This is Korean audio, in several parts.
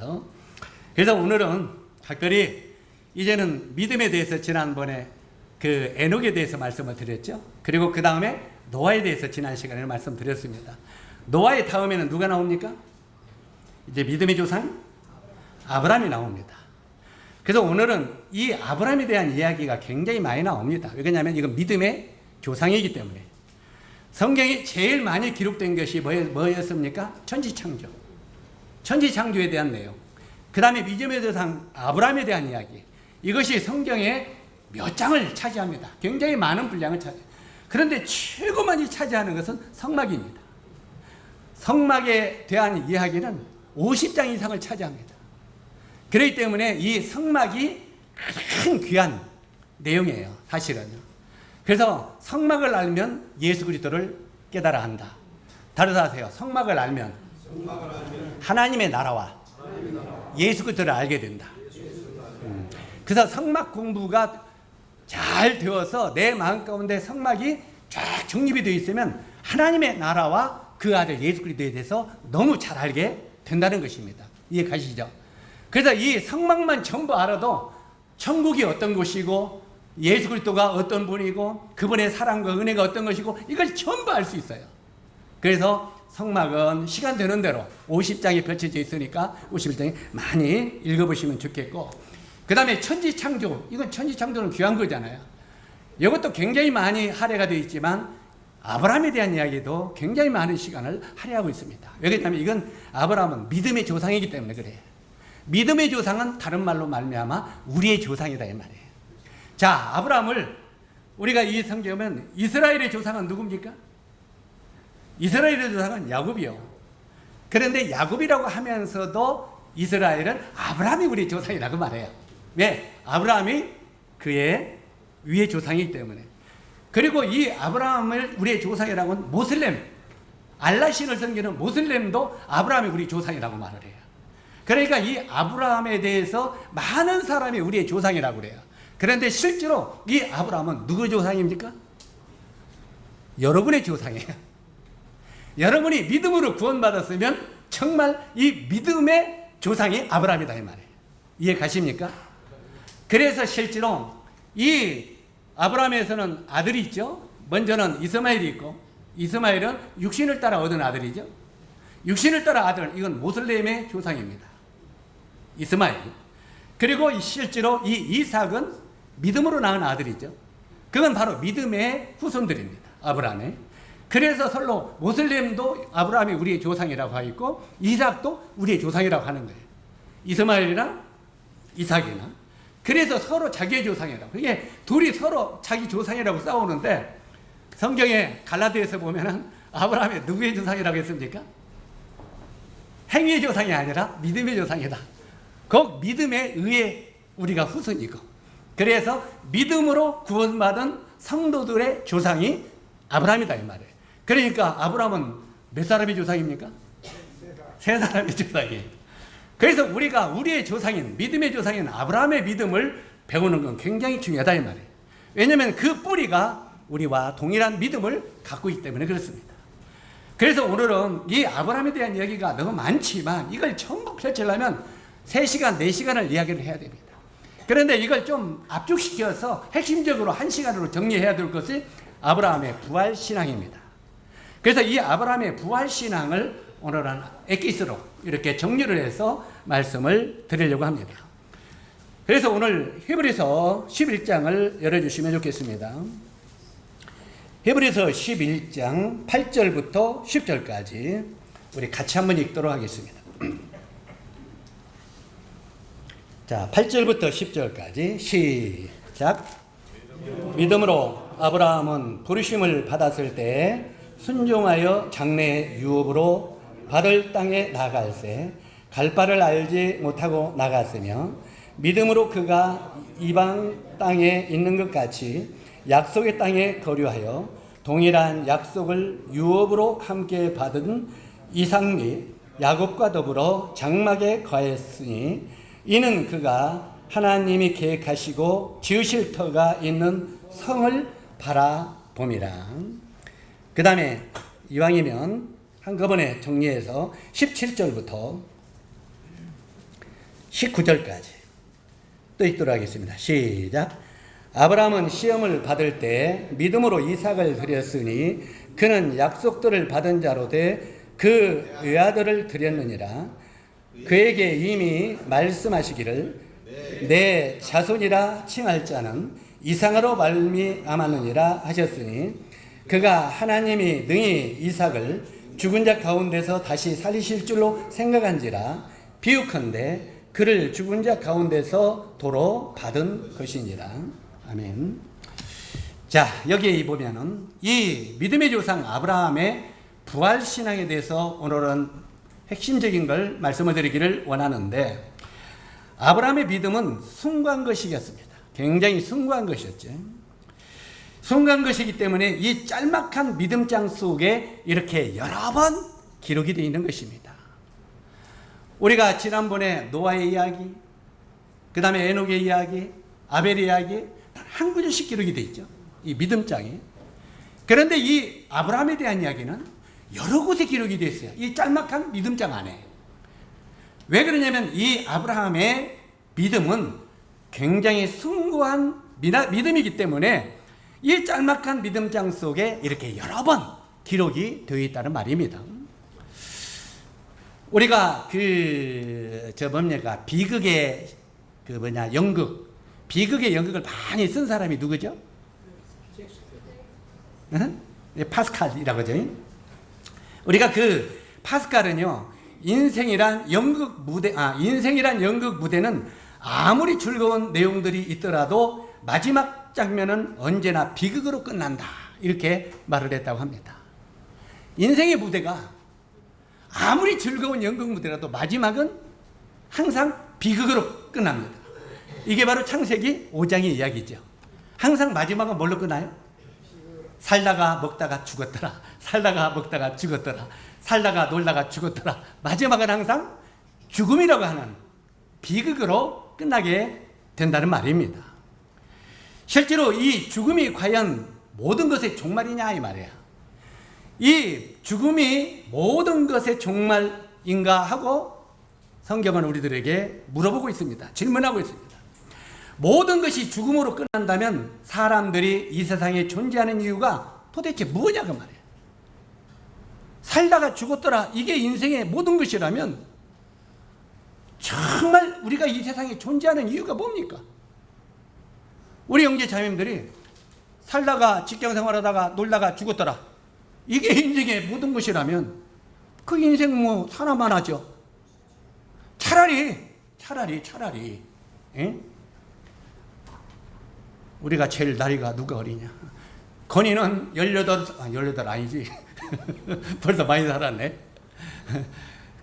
있어서. 그래서 오늘은 특별히 이제는 믿음에 대해서 지난번에 그 에녹에 대해서 말씀을 드렸죠. 그리고 그 다음에 노아에 대해서 지난 시간에 말씀드렸습니다. 노아의 다음에는 누가 나옵니까? 이제 믿음의 조상 아브라함이 나옵니다. 그래서 오늘은 이 아브라함에 대한 이야기가 굉장히 많이 나옵니다. 왜냐하면 이건 믿음의 조상이기 때문에. 성경이 제일 많이 기록된 것이 뭐였습니까? 천지창조. 천지창조에 대한 내용. 그 다음에 믿음의 조상 아브라함에 대한 이야기. 이것이 성경의 몇 장을 차지합니다. 굉장히 많은 분량을 차지해요. 그런데 최고 많이 차지하는 것은 성막입니다. 성막에 대한 이야기는 50장 이상을 차지합니다. 그렇기 때문에 이 성막이 가장 귀한 내용이에요. 사실은요. 그래서 성막을 알면 예수 그리스도를 깨달아 한다. 다르다 하세요. 성막을 알면 하나님의 나라와 예수 그리스도를 알게 된다. 그래서 성막 공부가 잘 되어서 내 마음 가운데 성막이 쫙 정립이 되어 있으면 하나님의 나라와 그 아들 예수 그리스도에 대해서 너무 잘 알게 된다는 것입니다. 이해 가시죠? 그래서 이 성막만 전부 알아도 천국이 어떤 곳이고 예수 그리스도가 어떤 분이고 그분의 사랑과 은혜가 어떤 것이고 이걸 전부 알 수 있어요. 그래서 성막은 시간 되는 대로 50장이 펼쳐져 있으니까 51장이 많이 읽어보시면 좋겠고, 그 다음에 천지창조, 이건 천지창조는 귀한 거잖아요. 이것도 굉장히 많이 할애가 되어 있지만 아브라함에 대한 이야기도 굉장히 많은 시간을 할애하고 있습니다. 왜냐하면 이건 아브라함은 믿음의 조상이기 때문에 그래요. 믿음의 조상은 다른 말로 말미암아 우리의 조상이다 이 말이에요. 자, 아브라함을 우리가 이 성경에 보면 이스라엘의 조상은 누굽니까? 이스라엘의 조상은 야곱이요. 그런데 야곱이라고 하면서도 이스라엘은 아브라함이 우리의 조상이라고 말해요. 왜? 아브라함이 그의 위의 조상이기 때문에. 그리고 이 아브라함을 우리의 조상이라고 하면 모슬렘, 알라신을 섬기는 모슬렘도 아브라함이 우리 조상이라고 말을 해요. 그러니까 이 아브라함에 대해서 많은 사람이 우리의 조상이라고 그래요. 그런데 실제로 이 아브라함은 누구의 조상입니까? 여러분의 조상이에요. 여러분이 믿음으로 구원받았으면 정말 이 믿음의 조상이 아브라함이다 이 말이에요. 이해 가십니까? 그래서 실제로 이 아브라함에서는 아들이 있죠. 먼저는 이스마엘이 있고, 이스마엘은 육신을 따라 얻은 아들이죠. 육신을 따라 아들, 이건 모슬렘의 조상입니다. 이스마엘. 그리고 실제로 이 이삭은 믿음으로 낳은 아들이죠. 그건 바로 믿음의 후손들입니다. 아브라함의. 그래서 서로 모슬렘도 아브라함이 우리의 조상이라고 하고 있고 이삭도 우리의 조상이라고 하는 거예요. 이스마엘이나 이삭이나. 그래서 서로 자기의 조상이라고. 이게 둘이 서로 자기 조상이라고 싸우는데 성경에 갈라디아에서 보면은 아브라함이 누구의 조상이라고 했습니까? 행위의 조상이 아니라 믿음의 조상이다. 그 믿음에 의해 우리가 후손이고, 그래서 믿음으로 구원받은 성도들의 조상이 아브라함이다 이 말이에요. 그러니까 아브라함은 몇 사람의 조상입니까? 세 사람의 조상이에요. 그래서 우리가 우리의 조상인 믿음의 조상인 아브라함의 믿음을 배우는 건 굉장히 중요하다 이 말이에요. 왜냐하면 그 뿌리가 우리와 동일한 믿음을 갖고 있기 때문에 그렇습니다. 그래서 오늘은 이 아브라함에 대한 이야기가 너무 많지만 이걸 전부 펼치려면 3시간, 4시간을 이야기를 해야 됩니다. 그런데 이걸 좀 압축시켜서 핵심적으로 1시간으로 정리해야 될 것이 아브라함의 부활신앙입니다. 그래서 이 아브라함의 부활신앙을 오늘은 엑기스로 이렇게 정리를 해서 말씀을 드리려고 합니다. 그래서 오늘 히브리서 11장을 열어주시면 좋겠습니다. 히브리서 11장 8절부터 10절까지 우리 같이 한번 읽도록 하겠습니다. 자, 8절부터 10절까지 시작. 믿음으로 아브라함은 부르심을 받았을 때 순종하여 장래 유업으로 받을 땅에 나갈새 갈 바를 알지 못하고 나갔으며 믿음으로 그가 이방 땅에 있는 것 같이 약속의 땅에 거류하여 동일한 약속을 유업으로 함께 받은 이삭 및 야곱과 더불어 장막에 거했으니 이는 그가 하나님이 계획하시고 지으실 터가 있는 성을 바라봄이라. 그 다음에 이왕이면 한꺼번에 정리해서 17절부터 19절까지 또 읽도록 하겠습니다. 시작. 아브라함은 시험을 받을 때 믿음으로 이삭을 드렸으니 그는 약속들을 받은 자로 돼 그 외아들을 드렸느니라. 그에게 이미 말씀하시기를 내 자손이라 칭할 자는 이삭으로 말미암았느니라 하셨으니 그가 하나님이 능히 이삭을 죽은 자 가운데서 다시 살리실 줄로 생각한지라. 비유컨대 그를 죽은 자 가운데서 도로 받은 것이니라. 아멘. 자, 여기에 보면은 이 믿음의 조상 아브라함의 부활 신앙에 대해서 오늘은 핵심적인 걸 말씀을 드리기를 원하는데, 아브라함의 믿음은 숭고한 것이었습니다. 굉장히 숭고한 것이었죠. 숭고한 것이기 때문에 이 짤막한 믿음장 속에 이렇게 여러 번 기록이 되어 있는 것입니다. 우리가 지난번에 노아의 이야기, 그 다음에 에녹의 이야기, 아벨의 이야기 한 구절씩 기록이 되어 있죠. 이 믿음장이. 그런데 이 아브라함에 대한 이야기는 여러 곳에 기록이 되어 있어요. 이 짤막한 믿음장 안에. 왜 그러냐면 이 아브라함의 믿음은 굉장히 숭고한 믿음이기 때문에 이 짤막한 믿음장 속에 이렇게 여러 번 기록이 되어 있다는 말입니다. 우리가 비극의 비극의 연극을 많이 쓴 사람이 누구죠? 파스칼이라고 하죠. 우리가 파스칼은요, 인생이란 연극 무대는 아무리 즐거운 내용들이 있더라도 마지막 장면은 언제나 비극으로 끝난다, 이렇게 말을 했다고 합니다. 인생의 무대가 아무리 즐거운 연극 무대라도 마지막은 항상 비극으로 끝납니다. 이게 바로 창세기 5장의 이야기죠. 항상 마지막은 뭘로 끝나요? 살다가 먹다가 죽었더라, 살다가 먹다가 죽었더라, 살다가 놀다가 죽었더라. 마지막은 항상 죽음이라고 하는 비극으로 끝나게 된다는 말입니다. 실제로 이 죽음이 과연 모든 것의 종말이냐 이 말이야. 이 죽음이 모든 것의 종말인가 하고 성경은 우리들에게 물어보고 있습니다. 질문하고 있습니다. 모든 것이 죽음으로 끝난다면 사람들이 이 세상에 존재하는 이유가 도대체 뭐냐고 말이야. 살다가 죽었더라, 이게 인생의 모든 것이라면 정말 우리가 이 세상에 존재하는 이유가 뭡니까? 우리 형제 자매님들이 살다가 직장생활하다가 놀다가 죽었더라, 이게 인생의 모든 것이라면 그 인생 사나만 하죠. 차라리 에? 우리가 제일 나이가 누가 어리냐? 건이는 18 아니지. 벌써 많이 살았네.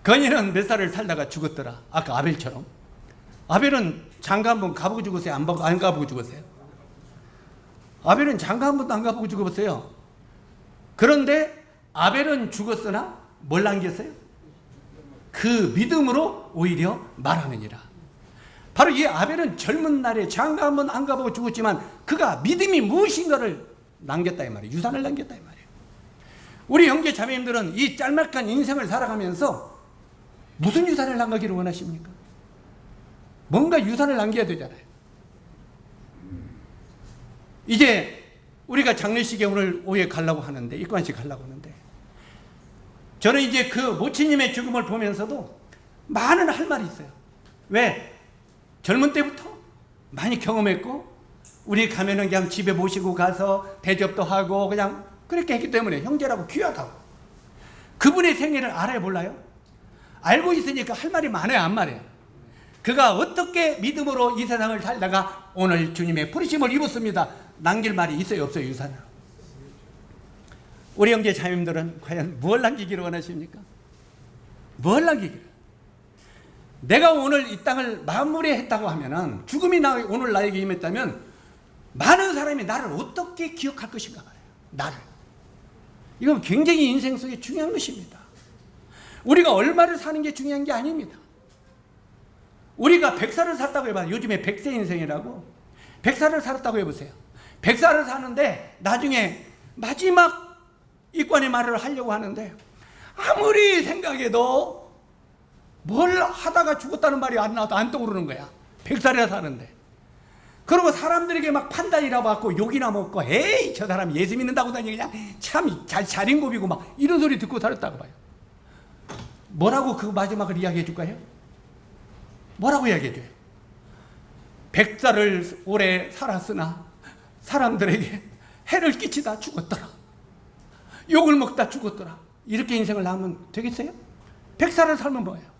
건이는 몇 살을 살다가 죽었더라. 아까 아벨처럼. 아벨은 장가 한번 가보고 죽었어요? 안 가보고 죽었어요? 아벨은 장가 한 번도 안 가보고 죽었어요. 그런데 아벨은 죽었으나 뭘 남겼어요? 그 믿음으로 오히려 말하느니라. 바로 이 아벨은 젊은 날에 장가 한 번 안 가보고 죽었지만 그가 믿음이 무엇인가를 남겼다 이 말이에요. 유산을 남겼다 이 말이에요. 우리 형제 자매님들은 이 짤막한 인생을 살아가면서 무슨 유산을 남기기를 원하십니까? 뭔가 유산을 남겨야 되잖아요. 이제 우리가 장례식에 오늘 오후에 가려고 하는데, 입관식 가려고 하는데, 저는 이제 그 모친님의 죽음을 보면서도 많은 할 말이 있어요. 왜? 젊은 때부터 많이 경험했고, 우리 가면은 그냥 집에 모시고 가서 대접도 하고 그냥 그렇게 했기 때문에 형제라고 귀하다고. 그분의 생애를 알아야 몰라요? 알고 있으니까 할 말이 많아요, 안 말해요? 그가 어떻게 믿음으로 이 세상을 살다가 오늘 주님의 부르심을 입었습니다. 남길 말이 있어요, 없어요, 유산으로? 우리 형제 자매님들은 과연 무엇을 남기기를 원하십니까? 뭘 남기기를? 내가 오늘 이 땅을 마무리했다고 하면은, 죽음이 오늘 나에게 임했다면 많은 사람이 나를 어떻게 기억할 것인가 말이에요. 나를. 이건 굉장히 인생 속에 중요한 것입니다. 우리가 얼마를 사는 게 중요한 게 아닙니다. 우리가 100살을 살았다고 해봐요. 요즘에 100세 인생이라고. 100살을 살았다고 해보세요. 100살을 사는데 나중에 마지막 입관의 말을 하려고 하는데 아무리 생각해도 뭘 하다가 죽었다는 말이 안 나와도 안 떠오르는 거야. 100살이나 사는데. 그리고 사람들에게 막 판단이라 받고 욕이나 먹고, 에이 저 사람 예수 믿는다고 다니 그냥 참 자린고비고 막 이런 소리 듣고 살았다고 봐요. 뭐라고 그 마지막을 이야기해 줄까요? 뭐라고 이야기해 줘요? 100살을 오래 살았으나 사람들에게 해를 끼치다 죽었더라. 욕을 먹다 죽었더라. 이렇게 인생을 나누면 되겠어요? 100살을 살면 뭐예요?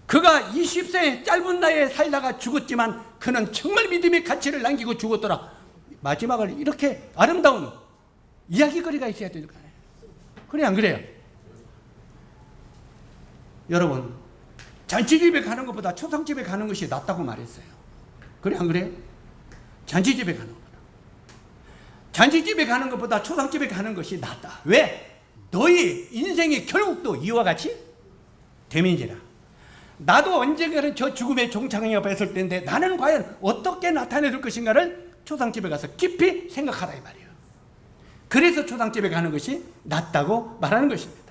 그가 20세 짧은 나이에 살다가 죽었지만 그는 정말 믿음의 가치를 남기고 죽었더라. 마지막을 이렇게 아름다운 이야기거리가 있어야 될 거 아니에요. 그래 안 그래요? 여러분, 잔치집에 가는 것보다 초상집에 가는 것이 낫다고 말했어요. 그래 안 그래요? 잔치집에 가는 것보다. 잔치집에 가는 것보다 초상집에 가는 것이 낫다. 왜? 너희 인생이 결국도 이와 같이 됨인지라. 나도 언젠가는 저 죽음의 종착역에 뵀을 때인데 나는 과연 어떻게 나타내줄 것인가를 초상집에 가서 깊이 생각하라 이 말이에요. 그래서 초상집에 가는 것이 낫다고 말하는 것입니다.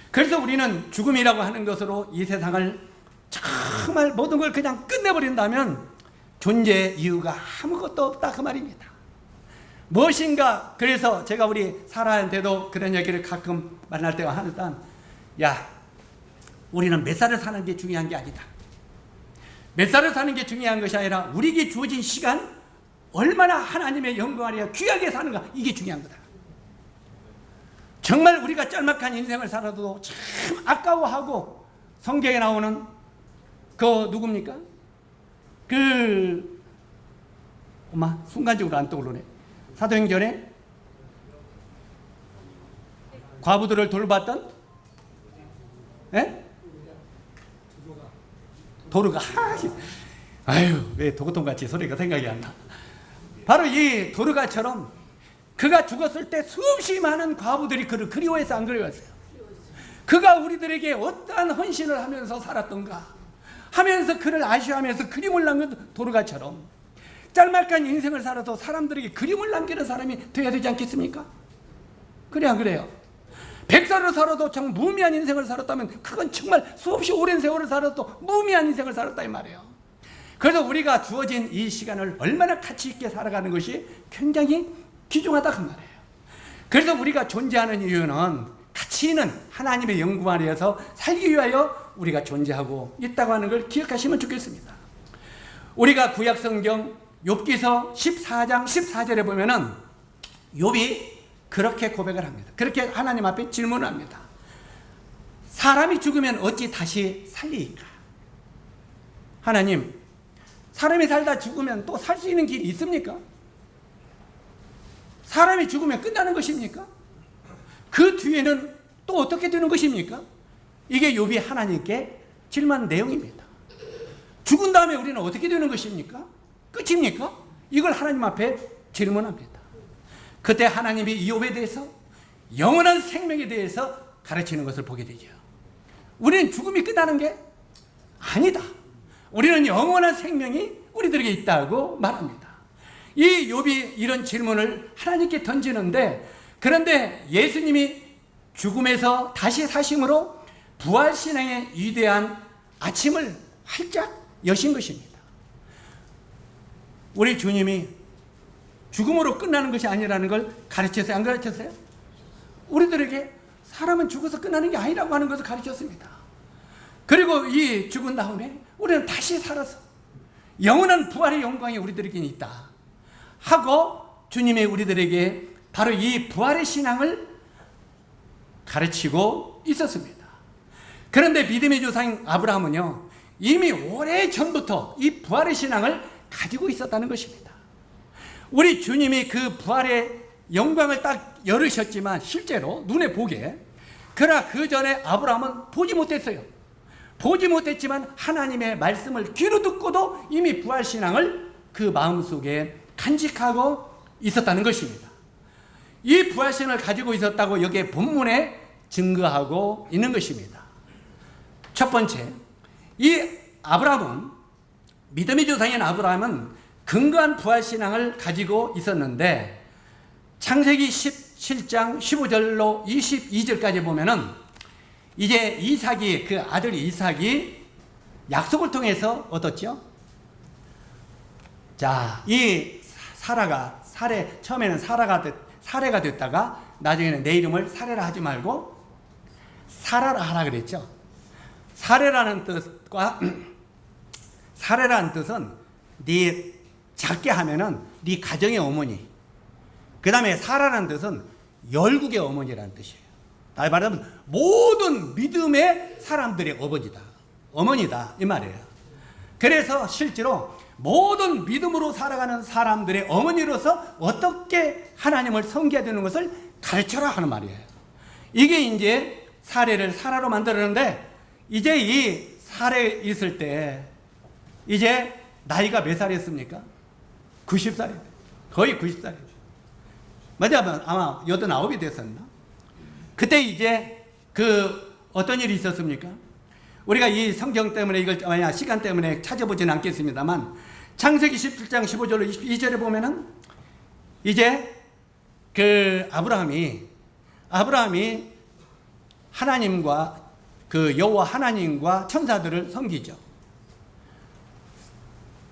그래서 우리는 죽음이라고 하는 것으로 이 세상을 정말 모든 걸 그냥 끝내버린다면 존재의 이유가 아무것도 없다 그 말입니다. 무엇인가. 그래서 제가 우리 사라한테도 그런 얘기를 가끔 만날 때가 하는데, 야, 우리는 몇 살을 사는 게 중요한 게 아니다. 몇 살을 사는 게 중요한 것이 아니라 우리에게 주어진 시간 얼마나 하나님의 영광 아래 귀하게 사는가, 이게 중요한 거다. 정말 우리가 짤막한 인생을 살아도 참 아까워하고, 성경에 나오는 그 누굽니까? 엄마 순간적으로 안 떠오르네. 사도행전에 과부들을 돌봤던, 예? 도르가. 아유, 왜 도그통같이 소리가 생각이 안 나. 바로 이 도르가처럼 그가 죽었을 때 수없이 많은 과부들이 그를 그리워해서 안 그리웠어요. 그가 우리들에게 어떠한 헌신을 하면서 살았던가 하면서 그를 아쉬워하면서 그림을 남긴 도르가처럼 짤막한 인생을 살아도 사람들에게 그림을 남기는 사람이 되어야 되지 않겠습니까? 그래 안 그래요? 100살을 살아도 정 무의미한 인생을 살았다면 그건 정말 수없이 오랜 세월을 살아도 무의미한 인생을 살았다 이 말이에요. 그래서 우리가 주어진 이 시간을 얼마나 가치 있게 살아가는 것이 굉장히 귀중하다 그 말이에요. 그래서 우리가 존재하는 이유는 가치 있는 하나님의 영광 아래에서 살기 위하여 우리가 존재하고 있다고 하는 걸 기억하시면 좋겠습니다. 우리가 구약성경 욥기서 14장 14절에 보면은 욥이 그렇게 고백을 합니다. 그렇게 하나님 앞에 질문을 합니다. 사람이 죽으면 어찌 다시 살리까? 하나님, 사람이 살다 죽으면 또 살 수 있는 길이 있습니까? 사람이 죽으면 끝나는 것입니까? 그 뒤에는 또 어떻게 되는 것입니까? 이게 욥이 하나님께 질문한 내용입니다. 죽은 다음에 우리는 어떻게 되는 것입니까? 끝입니까? 이걸 하나님 앞에 질문합니다. 그때 하나님이 이 욥에 대해서 영원한 생명에 대해서 가르치는 것을 보게 되죠. 우리는 죽음이 끝나는 게 아니다. 우리는 영원한 생명이 우리들에게 있다고 말합니다. 이 욥이 이런 질문을 하나님께 던지는데, 그런데 예수님이 죽음에서 다시 사심으로 부활신앙의 위대한 아침을 활짝 여신 것입니다. 우리 주님이 죽음으로 끝나는 것이 아니라는 걸 가르쳤어요? 안 가르쳤어요? 우리들에게 사람은 죽어서 끝나는 게 아니라고 하는 것을 가르쳤습니다. 그리고 이 죽은 다음에 우리는 다시 살아서 영원한 부활의 영광이 우리들에게 있다 하고 주님이 우리들에게 바로 이 부활의 신앙을 가르치고 있었습니다. 그런데 믿음의 조상 아브라함은요, 이미 오래전부터 이 부활의 신앙을 가지고 있었다는 것입니다. 우리 주님이 그 부활의 영광을 딱 열으셨지만 실제로 눈에 보게, 그러나 그 전에 아브라함은 보지 못했어요. 보지 못했지만 하나님의 말씀을 귀로 듣고도 이미 부활신앙을 그 마음속에 간직하고 있었다는 것입니다. 이 부활신앙을 가지고 있었다고 여기에 본문에 증거하고 있는 것입니다. 첫 번째, 이 아브라함은, 믿음의 조상인 아브라함은 근거한 부활신앙을 가지고 있었는데, 창세기 17장 15절로 22절까지 보면은 이제 이삭이, 그 아들 이삭이 약속을 통해서 얻었죠. 자, 이 사라가, 처음에는 사레가 됐다가 나중에는 내 이름을 사레라 하지 말고 사라라 하라 그랬죠. 사레라는 뜻은 네 작게 하면은 네 가정의 어머니. 그 다음에 사라라는 뜻은 열국의 어머니라는 뜻이에요. 다시 말하면 모든 믿음의 사람들의 어머니다 이 말이에요. 그래서 실제로 모든 믿음으로 살아가는 사람들의 어머니로서 어떻게 하나님을 섬겨야 되는 것을 가르쳐라 하는 말이에요. 이게 이제 사례를 사라로 만들었는데, 이제 이 사례 있을 때 이제 나이가 몇 살이었습니까? 90살이에요. 거의 90살이에요. 맞아, 아마 89이 됐었나? 그때 이제 어떤 일이 있었습니까? 우리가 이 성경 때문에 이걸 시간 때문에 찾아보지는 않겠습니다만, 창세기 17장 15절로 22절에 보면은 이제 아브라함이 하나님과 여호와 하나님과 천사들을 섬기죠.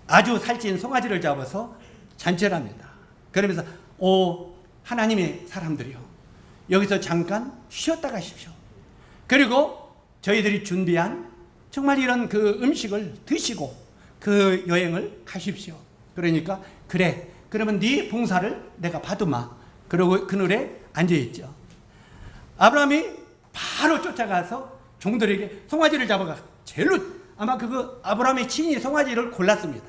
아주 살찐 송아지를 잡아서 잔치를 합니다. 그러면서 하나님의 사람들이요, 여기서 잠깐 쉬었다 가십시오. 그리고 저희들이 준비한 정말 이런 음식을 드시고 여행을 가십시오. 그러니까 그래, 그러면 네 봉사를 내가 받으마. 그러고 그늘에 앉아있죠. 아브라함이 바로 쫓아가서 종들에게 송아지를 잡아가 제일로, 아마 아브라함의 친히 송아지를 골랐습니다.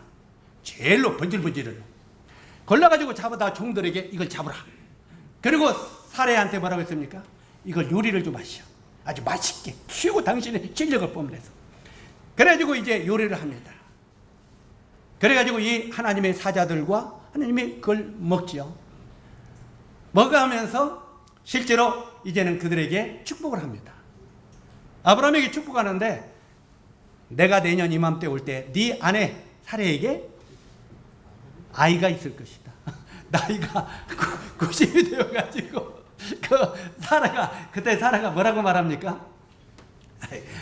제일로 번질번질을 골라가지고 잡아다 종들에게 이걸 잡으라. 그리고 사례한테 뭐라고 했습니까? 이걸 요리를 좀 하시오. 아주 맛있게 키우고 당신의 실력을 뽐내서. 그래가지고 이제 요리를 합니다. 그래가지고 이 하나님의 사자들과 하나님이 그걸 먹지요. 먹어가면서 실제로 이제는 그들에게 축복을 합니다. 아브라함에게 축복하는데, 내가 내년 이맘때 올 때 네 아내 사례에게 아이가 있을 것이다. 나이가 90이 되어가지고 그때 사라가 뭐라고 말합니까?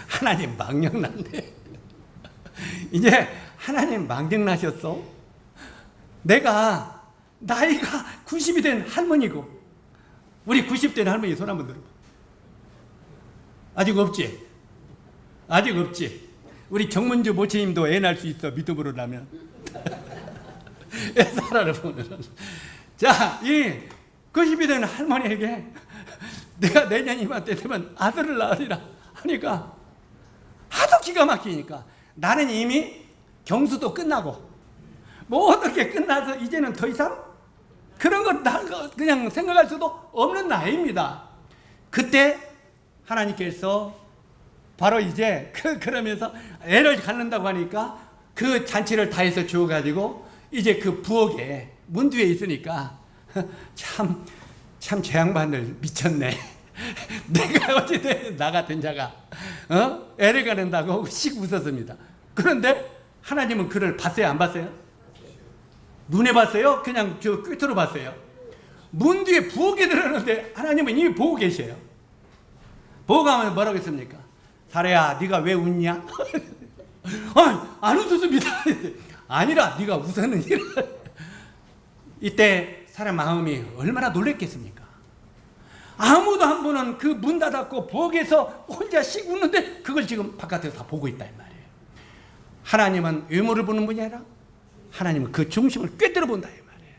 하나님 망령났네. 이제 하나님 망령나셨어. 내가 나이가 90이 된 할머니고, 우리 90된 할머니 손 한번 들어봐. 아직 없지? 아직 없지? 우리 정문주 모체님도 애 낳을 수 있어, 믿음으로 나면. 사라를 보면. 자, 이 90이 된 할머니에게 내가 내년 이맘때 되면 아들을 낳으리라 하니까 하도 기가 막히니까, 나는 이미 경수도 끝나고 모든 게 끝나서 이제는 더 이상 그런 거 그냥 생각할 수도 없는 나이입니다. 그때 하나님께서 바로 이제 그러면서 애를 갖는다고 하니까 그 잔치를 다 해서 주어가지고 이제 부엌에 문 뒤에 있으니까 참 제 양반들 미쳤네. 내가 어찌된 나 같은 자가 애를 갖는다고 씩 웃었습니다. 그런데 하나님은 그를 봤어요, 안 봤어요? 눈에 봤어요? 그냥 끝으로 봤어요? 문 뒤에 부엌에 들어오는데 하나님은 이미 보고 계셔요. 보고 가면 뭐라고 했습니까? 사례야, 네가 왜 웃냐? 안 웃었습니다. 아니라 네가 웃었느니라. 이때 사람 마음이 얼마나 놀랬겠습니까? 아무도 한 분은 그 문 닫았고 부엌에서 혼자 씩 웃는데 그걸 지금 바깥에서 다 보고 있다 이 말이에요. 하나님은 외모를 보는 분이 아니라 하나님은 그 중심을 꿰뚫어 본다 이 말이에요.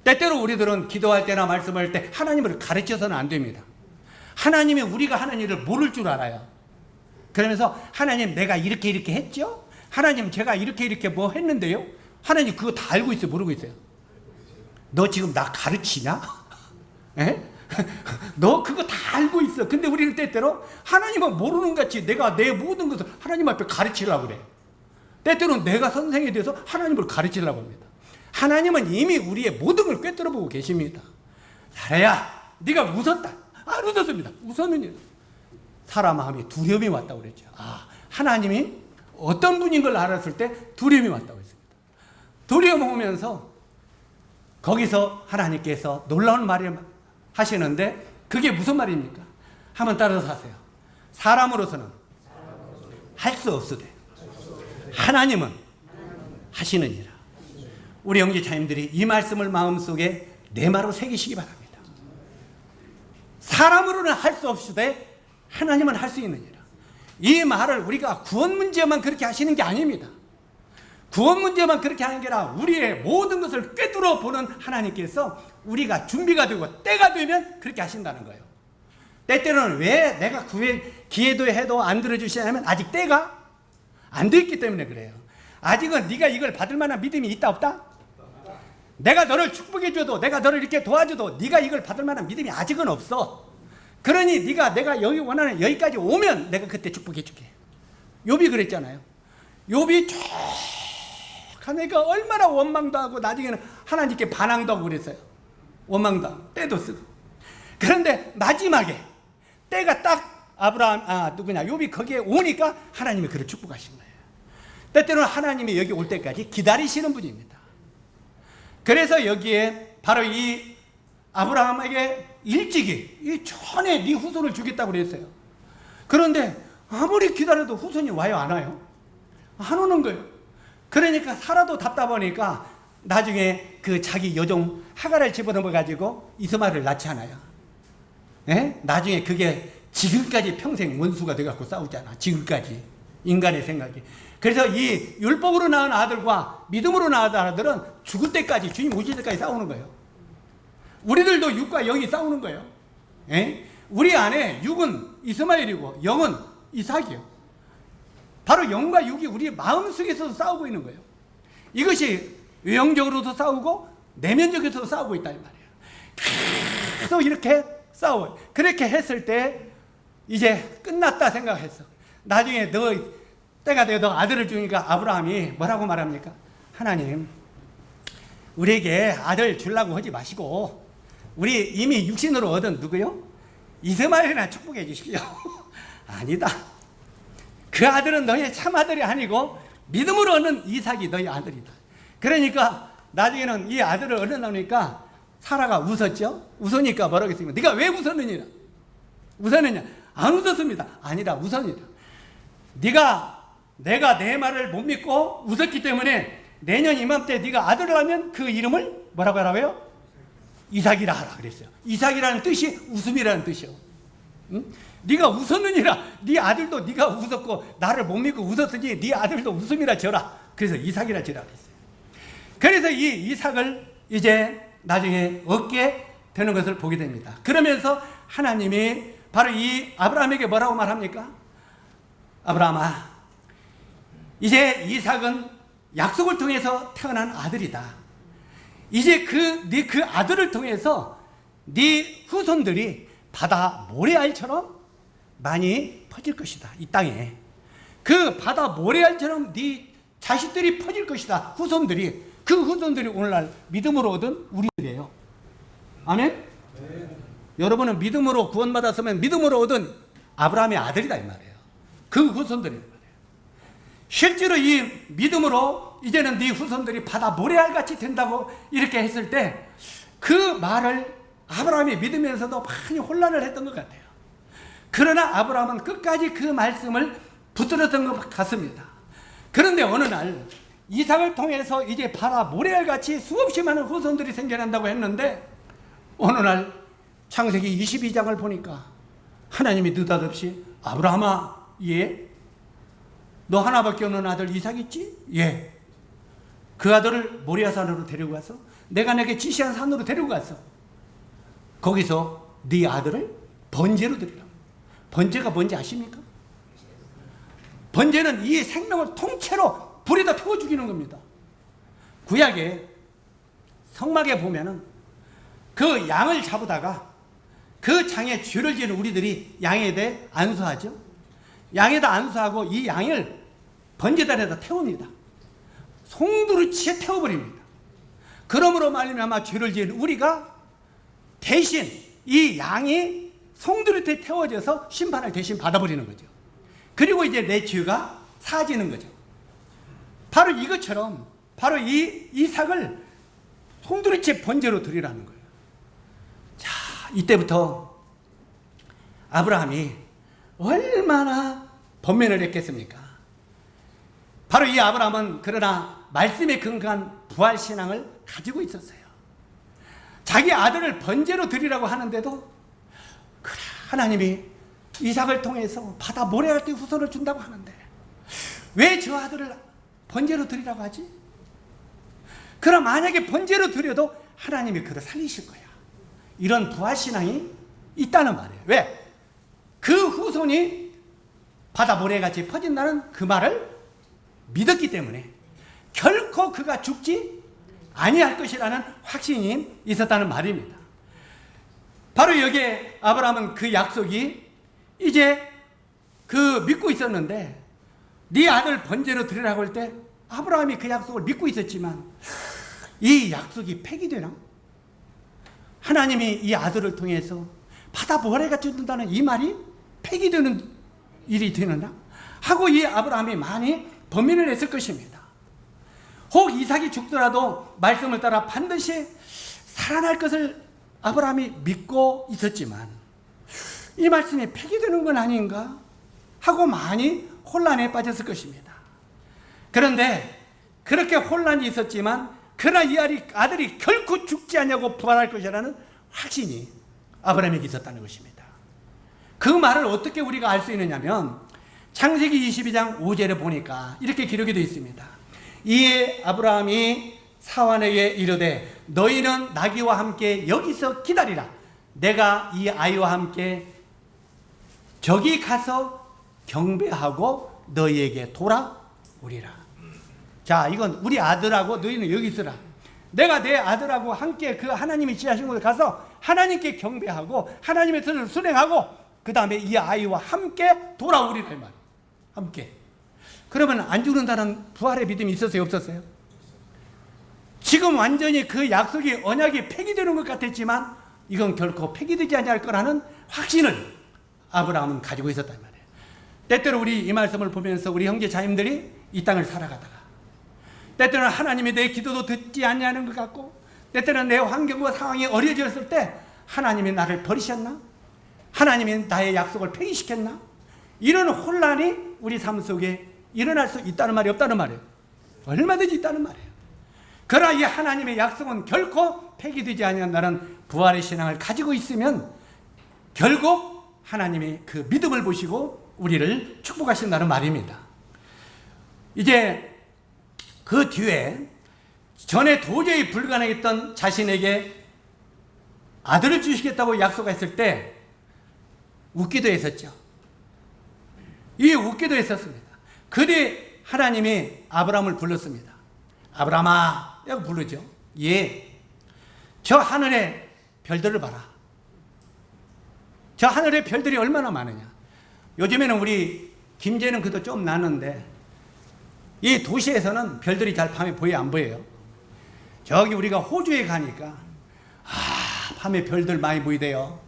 때때로 우리들은 기도할 때나 말씀할 때 하나님을 가르쳐서는 안 됩니다. 하나님이 우리가 하는 일을 모를 줄 알아요. 그러면서 하나님 내가 이렇게 했죠? 하나님 제가 이렇게 뭐 했는데요? 하나님 그거 다 알고 있어요? 모르고 있어요? 너 지금 나 가르치냐? 에? 너 그거 다 알고 있어. 근데 우리는 때때로 하나님은 모르는 같이 내가 내 모든 것을 하나님 앞에 가르치려고 그래. 때때로는 내가 선생이 돼서 하나님을 가르치려고 합니다. 하나님은 이미 우리의 모든 걸 꿰뚫어 보고 계십니다. 사라야, 네가 웃었다. 안 웃었습니다. 웃었느니 사람 마음에 두려움이 왔다고 그랬죠. 하나님이 어떤 분인 걸 알았을 때 두려움이 왔다고 했습니다. 두려움 오면서 거기서 하나님께서 놀라운 말을 하시는데 그게 무슨 말입니까? 한번 따라서 하세요. 사람으로서는 할 수 없으되 하나님은 하시느니라. 우리 영지자님들이 이 말씀을 마음속에 내마로 새기시기 바랍니다. 사람으로는 할 수 없으되 하나님은 할 수 있느니라. 이 말을 우리가 구원 문제만 그렇게 하시는 게 아닙니다. 구원 문제만 그렇게 하는 게 아니라 우리의 모든 것을 꿰뚫어 보는 하나님께서 우리가 준비가 되고 때가 되면 그렇게 하신다는 거예요. 때때로는 왜 내가 기회도 해도 안 들어주시냐면 아직 때가 안 됐기 때문에 그래요. 아직은 네가 이걸 받을 만한 믿음이 있다 없다? 내가 너를 축복해줘도 내가 너를 이렇게 도와줘도 네가 이걸 받을 만한 믿음이 아직은 없어. 그러니 내가 여기 원하는 여기까지 오면 내가 그때 축복해줄게. 욥이 그랬잖아요. 욥이 쭉 하니까 얼마나 원망도 하고 나중에는 하나님께 반항도 하고 그랬어요. 원망도 하고 때도 쓰고. 그런데 마지막에 때가 딱 욥이 거기에 오니까 하나님이 그를 축복하신 거예요. 때때로는 하나님이 여기 올 때까지 기다리시는 분입니다. 그래서 여기에 바로 이 아브라함에게 일찍이 이 전에 네 후손을 주겠다고 그랬어요. 그런데 아무리 기다려도 후손이 와요 안 와요? 안 오는 거예요. 그러니까 살아도 답답하니까 나중에 그 자기 여종 하갈을 집어넣어 가지고 이스마엘을 낳잖아요. 예? 나중에 그게 지금까지 평생 원수가 돼갖고 싸우잖아. 지금까지 인간의 생각이. 그래서 이 율법으로 낳은 아들과 믿음으로 낳은 아들은 죽을 때까지 주님 오실 때까지 싸우는 거예요. 우리들도 육과 영이 싸우는 거예요. 예? 우리 안에 육은 이스마엘이고 영은 이삭이요. 바로 영과 육이 우리 마음속에서도 싸우고 있는 거예요. 이것이 외형적으로도 싸우고 내면적으로도 싸우고 있다 이 말이에요. 계속 이렇게 싸워요. 그렇게 했을 때 이제 끝났다 생각했어. 나중에 너 때가 되어 너 아들을 주니까 아브라함이 뭐라고 말합니까? 하나님, 우리에게 아들 주려고 하지 마시고 우리 이미 육신으로 얻은 누구요? 이스마엘이나 축복해 주십시오. 아니다. 그 아들은 너의 참 아들이 아니고 믿음으로 얻는 이삭이 너의 아들이다. 그러니까 나중에는 이 아들을 얻어나오니까 사라가 웃었죠. 웃으니까 뭐라고 했습니까? 네가 왜 웃었느냐? 웃었느냐? 안 웃었습니다. 아니라 웃었느냐? 내가 내 말을 못 믿고 웃었기 때문에 내년 이맘때 네가 아들을 하면 그 이름을 뭐라고 하라고요? 이삭이라 하라 그랬어요. 이삭이라는 뜻이 웃음이라는 뜻이요. 응? 네가 웃었느니라. 네 아들도 네가 웃었고 나를 못 믿고 웃었으니 네 아들도 웃음이라 져라. 그래서 이삭이라 지라 그랬어요. 그래서 이 이삭을 이제 나중에 얻게 되는 것을 보게 됩니다. 그러면서 하나님이 바로 이 아브라함에게 뭐라고 말합니까? 아브라함아, 이제 이삭은 약속을 통해서 태어난 아들이다. 이제 그 아들을 통해서 네 후손들이 바다 모래알처럼 많이 퍼질 것이다. 이 땅에 그 바다 모래알처럼 네 자식들이 퍼질 것이다. 후손들이. 그 후손들이 오늘날 믿음으로 얻은 우리들이에요. 아멘? 네. 여러분은 믿음으로 구원받았으면 믿음으로 얻은 아브라함의 아들이다 이 말이에요. 그 후손들이 말이에요. 실제로 이 믿음으로 이제는 네 후손들이 바다 모래알같이 된다고 이렇게 했을 때 그 말을 아브라함이 믿으면서도 많이 혼란을 했던 것 같아요. 그러나 아브라함은 끝까지 그 말씀을 붙들었던 것 같습니다. 그런데 어느 날 이삭을 통해서 이제 바다 모래알같이 수없이 많은 후손들이 생겨난다고 했는데 어느 날 창세기 22장을 보니까 하나님이 느닷없이 아브라함아, 예? 너 하나밖에 없는 아들 이삭 있지? 예. 그 아들을 모리아 산으로 데리고 가서 내가 내게 지시한 산으로 데리고 갔어. 거기서 네 아들을 번제로 드리라. 번제가 뭔지 아십니까? 번제는 이 생명을 통째로 불에다 태워 죽이는 겁니다. 구약에 성막에 보면은 그 양을 잡으다가 그 장에 죄를 지은 우리들이 양에 대해 안수하죠. 양에다 안수하고 이 양을 번제단에다 태웁니다. 송두리째 태워버립니다. 그러므로 말미암아 죄를 지은 우리가 대신 이 양이 송두리째 태워져서 심판을 대신 받아버리는 거죠. 그리고 이제 내 죄가 사하지는 거죠. 바로 이것처럼 바로 이 이삭을 송두리째 번제로 드리라는 거예요. 자, 이때부터 아브라함이 얼마나 번면을 했겠습니까? 바로 이 아브라함은 그러나 말씀에 근거한 부활신앙을 가지고 있었어요. 자기 아들을 번제로 드리라고 하는데도 그래, 하나님이 이삭을 통해서 바다 모래알 때 후손을 준다고 하는데 왜 저 아들을 번제로 드리라고 하지? 그럼 만약에 번제로 드려도 하나님이 그를 살리실 거야. 이런 부활신앙이 있다는 말이에요. 왜? 그 후손이 바다 모래같이 퍼진다는 그 말을 믿었기 때문에 결코 그가 죽지 아니할 것이라는 확신이 있었다는 말입니다. 바로 여기에 아브라함은 그 약속이 이제 그 믿고 있었는데 네 아들 번제로 드리라고 할 때 아브라함이 그 약속을 믿고 있었지만 이 약속이 폐기되나? 하나님이 이 아들을 통해서 바다 모래가 준다는 이 말이 폐기되는 일이 되느냐? 하고 이 아브라함이 많이 번민을 했을 것입니다. 혹 이삭이 죽더라도 말씀을 따라 반드시 살아날 것을 아브라함이 믿고 있었지만 이 말씀이 폐기되는 건 아닌가 하고 많이 혼란에 빠졌을 것입니다. 그런데 그렇게 혼란이 있었지만 그러나 이 아들이 결코 죽지 않냐고 부활할 것이라는 확신이 아브라함에게 있었다는 것입니다. 그 말을 어떻게 우리가 알 수 있느냐면 창세기 22장 5절에 보니까 이렇게 기록이 되어 있습니다. 이에 아브라함이 사환에게 이르되 너희는 나귀와 함께 여기서 기다리라. 내가 이 아이와 함께 저기 가서 경배하고 너희에게 돌아오리라. 자, 이건 우리 아들하고 너희는 여기 있으라. 내가 내 아들하고 함께 그 하나님이 지하신 곳에 가서 하나님께 경배하고 하나님의 뜻을 수행하고 그 다음에 이 아이와 함께 돌아오리라 이 말. 함께. 그러면 안 죽는다는 부활의 믿음이 있었어요, 없었어요? 지금 완전히 그 약속이 언약이 폐기되는 것 같았지만 이건 결코 폐기되지 않을 거라는 확신을 아브라함은 가지고 있었단 말이에요. 때때로 우리 이 말씀을 보면서 우리 형제 자님들이 이 땅을 살아가다가 때때로는 하나님이 내 기도도 듣지 않냐는 것 같고 때때로는 내 환경과 상황이 어려졌을 때 하나님이 나를 버리셨나? 하나님이 나의 약속을 폐기시켰나? 이런 혼란이 우리 삶 속에 일어날 수 있다는 말이 없다는 말이에요. 얼마든지 있다는 말이에요. 그러나 이 하나님의 약속은 결코 폐기되지 않는다는 부활의 신앙을 가지고 있으면 결국 하나님이 그 믿음을 보시고 우리를 축복하신다는 말입니다. 이제 그 뒤에 전에 도저히 불가능했던 자신에게 아들을 주시겠다고 약속했을 때 웃기도 했었죠. 이 웃기도 했었습니다. 그때 하나님이 아브라함을 불렀습니다. 아브라함아 라고 부르죠. 예, 저 하늘의 별들을 봐라. 저 하늘의 별들이 얼마나 많으냐. 요즘에는 우리 김제는 그도 좀 나는데 이 도시에서는 별들이 잘 밤에 보여 안 보여요? 저기 우리가 호주에 가니까 밤에 별들 많이 보이대요.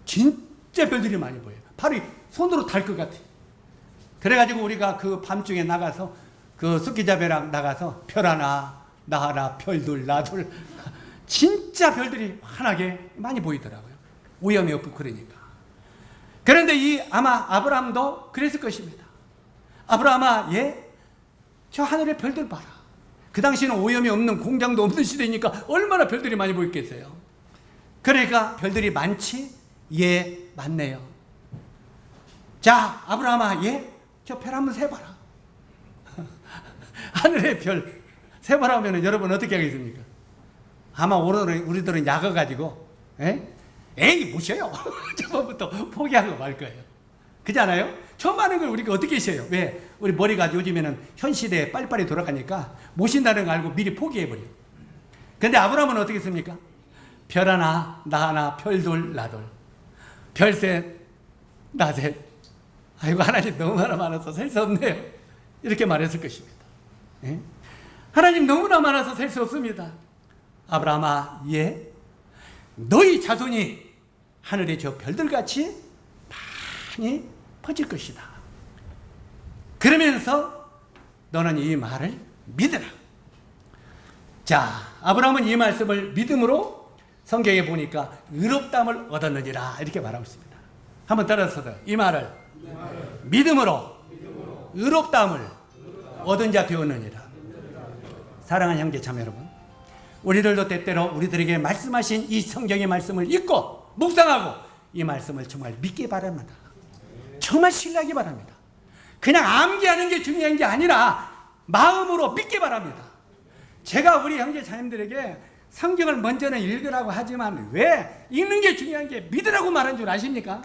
진짜 별들이 많이 보여요. 바로 손으로 달 것 같아요. 그래가지고 우리가 그 밤중에 나가서 그 스키잡이랑 나가서 별 하나 나 하나 별둘 나둘 진짜 별들이 환하게 많이 보이더라고요. 오염이 없고 그러니까. 그런데 이 아마 아브라함도 그랬을 것입니다. 아브라함아, 예? 저 하늘의 별들 봐라. 그 당시는 오염이 없는 공장도 없는 시대니까 얼마나 별들이 많이 보였겠어요. 그러니까 별들이 많지? 예, 많네요. 자, 아브라함아, 예? 저 별 한번 세봐라. 하늘의 별 세봐라 하면 여러분 어떻게 하겠습니까? 아마 우리들은 약어가지고 에이 무셔요. 저번부터 포기하고 말 거예요. 그렇잖아요? 처음 하는 걸 우리가 어떻게 쉬어요? 왜? 우리 머리가 요즘에는 현 시대에 빨리빨리 돌아가니까 모신다는 거 알고 미리 포기해버려요. 근데 아브라함은 어떻게 했습니까? 별 하나 나 하나 별둘 나둘 별셋 나셋 아이고 하나님 너무나 많아서 셀 수 없네요. 이렇게 말했을 것입니다. 예? 하나님 너무나 많아서 셀 수 없습니다. 아브라함아, 예? 너희 자손이 하늘의 저 별들같이 많이 퍼질 것이다. 그러면서 너는 이 말을 믿으라. 자, 아브라함은 이 말씀을 믿음으로 성경에 보니까 의롭다함을 얻었느니라 이렇게 말하고 있습니다. 한번 따라서 이 말을 믿음으로 의롭다함을 얻은 자 되었느니라. 사랑하는 형제 자매 여러분, 우리들도 때때로 우리들에게 말씀하신 이 성경의 말씀을 읽고 묵상하고 이 말씀을 정말 믿기 바랍니다. 정말 신뢰하기 바랍니다. 그냥 암기하는 게 중요한 게 아니라 마음으로 믿기 바랍니다. 제가 우리 형제 자님들에게 성경을 먼저는 읽으라고 하지만 왜 읽는 게 중요한 게 믿으라고 말한 줄 아십니까?